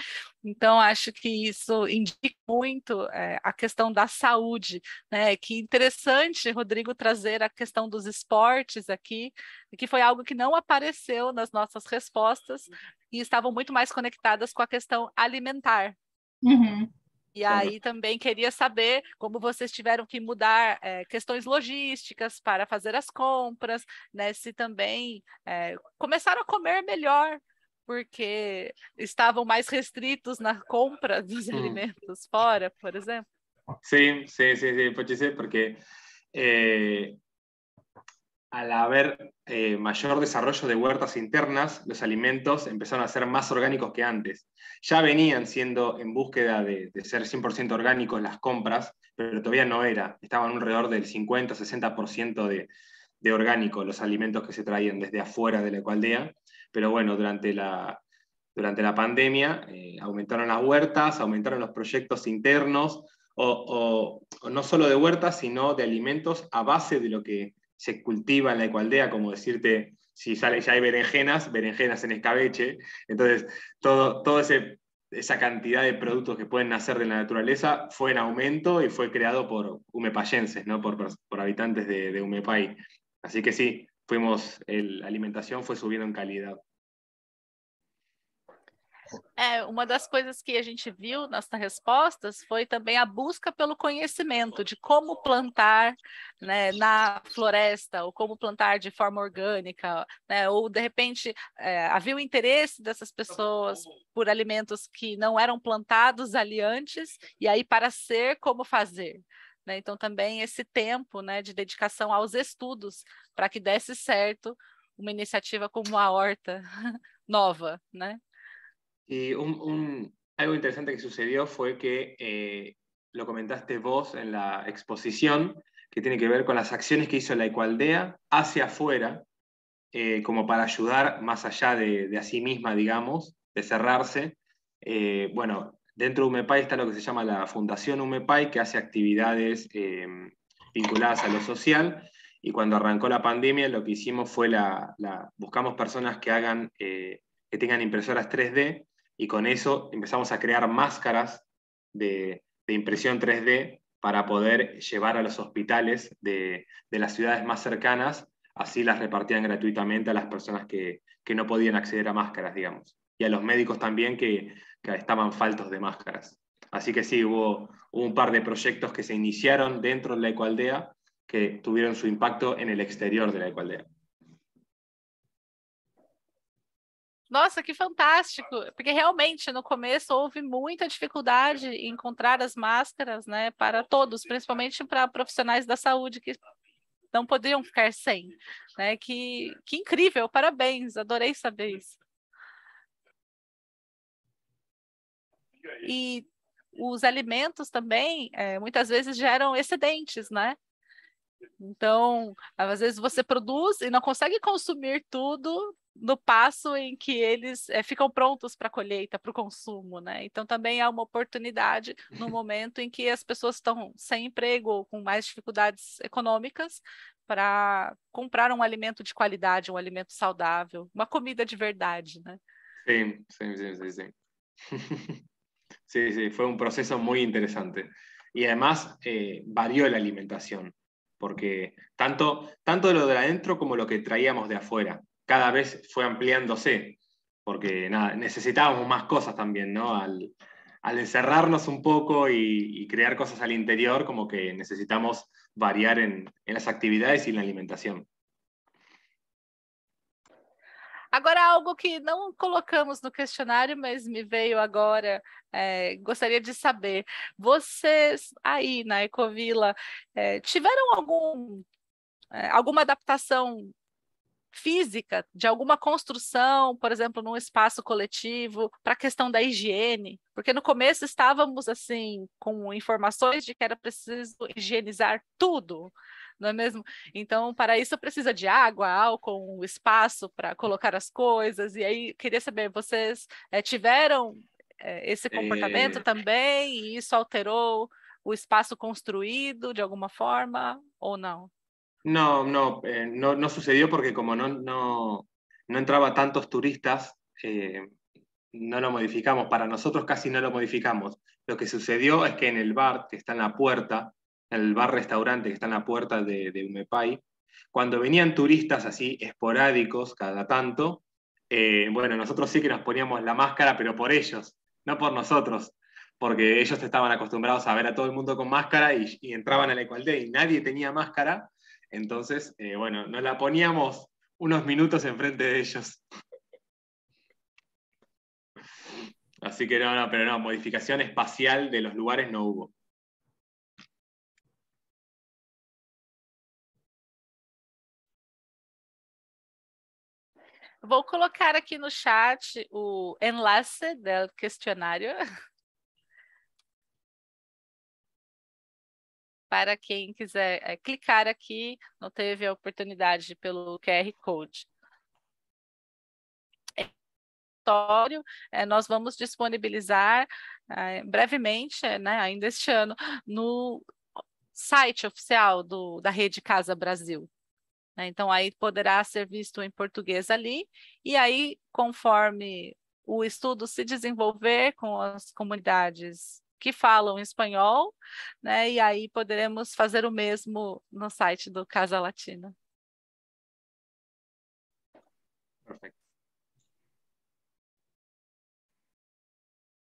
Então, acho que isso indica muito a questão da saúde, né? Que interessante, Rodrigo, trazer a questão dos esportes aqui, que foi algo que não apareceu nas nossas respostas e estavam muito mais conectadas com a questão alimentar. Uhum. E aí também queria saber como vocês tiveram que mudar questões logísticas para fazer as compras, né? Se também começaram a comer melhor porque estavam mais restritos na compra dos alimentos fora, por exemplo? Sí, sí, sí, sí, pues sí, porque al haber mayor desarrollo de huertas internas, los alimentos empezaron a ser más orgánicos que antes. Ya venían siendo en búsqueda de ser 100% orgánicos las compras, pero todavía no era. Estaban alrededor del 50-60% de orgánico los alimentos que se traían desde afuera de la Ecualdea. Pero bueno, durante la pandemia aumentaron las huertas, aumentaron los proyectos internos, o no solo de huertas, sino de alimentos a base de lo que se cultiva en la Ecualdea, como decirte, si sale, ya hay berenjenas, berenjenas en escabeche. Entonces, todo esa cantidad de productos que pueden nacer de la naturaleza fue en aumento y fue creado por humepayenses, ¿no? por habitantes de Humepay. Así que sí, la alimentación fue subiendo en calidad. Uma das coisas que a gente viu nas respostas foi também a busca pelo conhecimento de como plantar, né, na floresta, ou como plantar de forma orgânica, né, ou de repente havia o interesse dessas pessoas por alimentos que não eram plantados ali antes, e aí para ser, como fazer. Né? Então também esse tempo, né, de dedicação aos estudos para que desse certo uma iniciativa como a horta nova, né? Y algo interesante que sucedió fue que lo comentaste vos en la exposición, que tiene que ver con las acciones que hizo la Ecualdea hacia afuera, como para ayudar más allá de a sí misma, digamos, de cerrarse. Bueno, dentro de UMEPAI está lo que se llama la Fundación UMEPAI, que hace actividades vinculadas a lo social, y cuando arrancó la pandemia lo que hicimos fue buscamos personas que que tengan impresoras 3D, y con eso empezamos a crear máscaras de impresión 3D para poder llevar a los hospitales de las ciudades más cercanas, así las repartían gratuitamente a las personas que no podían acceder a máscaras, digamos, y a los médicos también que estaban faltos de máscaras. Así que sí, hubo un par de proyectos que se iniciaron dentro de la Ecualdea que tuvieron su impacto en el exterior de la Ecualdea. Nossa, que fantástico! Porque realmente no começo houve muita dificuldade em encontrar as máscaras, né, para todos, principalmente para profissionais da saúde que não poderiam ficar sem. Né? Que incrível, parabéns, adorei saber isso. E os alimentos também, muitas vezes geram excedentes, né? Então, às vezes você produz e não consegue consumir tudo no passo em que eles ficam prontos para a colheita, para o consumo, né? Então também há uma oportunidade no momento em que as pessoas estão sem emprego ou com mais dificuldades econômicas para comprar um alimento de qualidade, um alimento saudável, uma comida de verdade, né? Sí, sí, sí, sí, sí. Sí, sí, fue un proceso muy interesante. Y además varió la alimentación, porque tanto lo de adentro como lo que traíamos de afuera, cada vez fue ampliándose, porque nada, necesitábamos más cosas también, ¿no? Al encerrarnos un poco y crear cosas al interior, como que necesitamos variar en las actividades y en la alimentación. Agora, algo que não colocamos no questionário, mas me veio agora, gostaria de saber, vocês aí na Ecovila tiveram alguma adaptação física de alguma construção, por exemplo, num espaço coletivo, para a questão da higiene? Porque no começo estávamos assim com informações de que era preciso higienizar tudo, não é mesmo? Então, para isso precisa de água, álcool, um espaço para colocar as coisas. E aí, queria saber, vocês tiveram esse comportamento também? E isso alterou o espaço construído de alguma forma ou não? No sucedió porque como no entraba tantos turistas, no lo modificamos. Para nosotros casi no lo modificamos. Lo que sucedió es que en el bar que está en la puerta, el bar-restaurante que está en la puerta de Umepay, cuando venían turistas así esporádicos cada tanto, bueno, nosotros sí que nos poníamos la máscara, pero por ellos, no por nosotros, porque ellos estaban acostumbrados a ver a todo el mundo con máscara y entraban a la Ecualdea y nadie tenía máscara, entonces, bueno, nos la poníamos unos minutos enfrente de ellos. Así que no, pero no, modificación espacial de los lugares no hubo. Vou colocar aqui no chat o enlace do questionário para quem quiser clicar aqui, não teve a oportunidade pelo QR Code. Nós vamos disponibilizar brevemente, né, ainda este ano, no site oficial da Rede Casa Brasil. Então, aí poderá ser visto em português ali, e aí, conforme o estudo se desenvolver com as comunidades que falam espanhol, né, e aí poderemos fazer o mesmo no site do Casa Latina. Perfecto.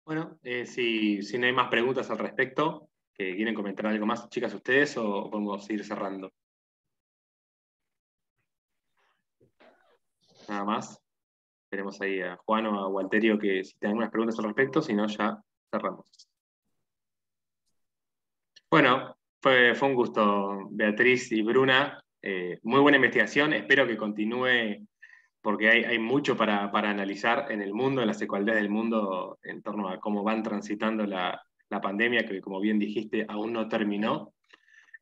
Bueno, si no hay más preguntas al respecto, que quieren comentar algo más, chicas, ustedes, o podemos ir cerrando. Nada más. Tenemos ahí a Juan o a Walterio que si tienen algunas preguntas al respecto, si no, ya cerramos. Bueno, fue un gusto, Beatriz y Bruna. Muy buena investigación, espero que continúe porque hay mucho para analizar en el mundo, en las ecualidades del mundo, en torno a cómo van transitando la pandemia, que como bien dijiste, aún no terminó.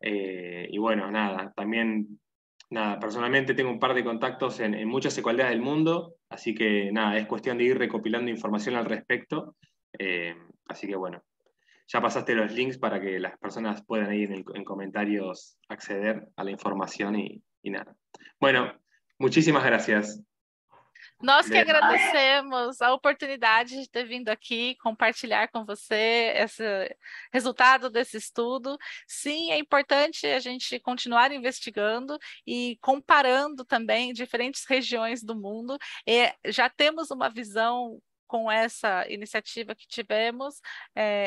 Y bueno, nada, también, nada, personalmente tengo un par de contactos en muchas ecualidades del mundo, así que nada, es cuestión de ir recopilando información al respecto. Así que bueno, ya pasaste los links para que las personas puedan ahí en comentarios acceder a la información y nada. Bueno, muchísimas gracias. Nós que agradecemos a oportunidade de ter vindo aqui compartilhar com você esse resultado desse estudo. Sim, é importante a gente continuar investigando e comparando também diferentes regiões do mundo. Já temos uma visão com essa iniciativa que tivemos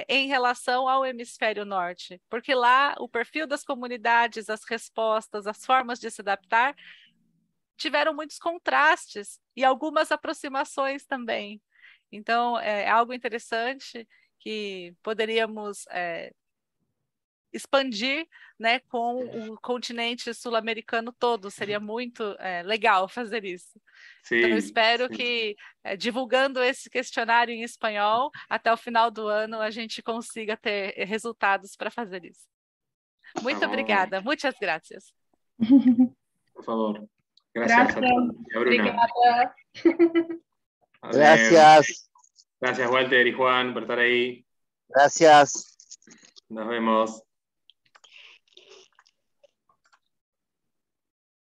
em relação ao hemisfério norte, porque lá o perfil das comunidades, as respostas, as formas de se adaptar tiveram muitos contrastes e algumas aproximações também. Então, é algo interessante que poderíamos expandir, né, com o continente sul-americano todo. Seria muito legal fazer isso. Sim, então, espero que, divulgando esse questionário em espanhol, até o final do ano, a gente consiga ter resultados para fazer isso. Muito obrigada. Muitas graças. Por favor. Gracias. Obrigada. Gracias. Gracias, Walter y Juan, por estar ahí. Gracias. Nos vemos.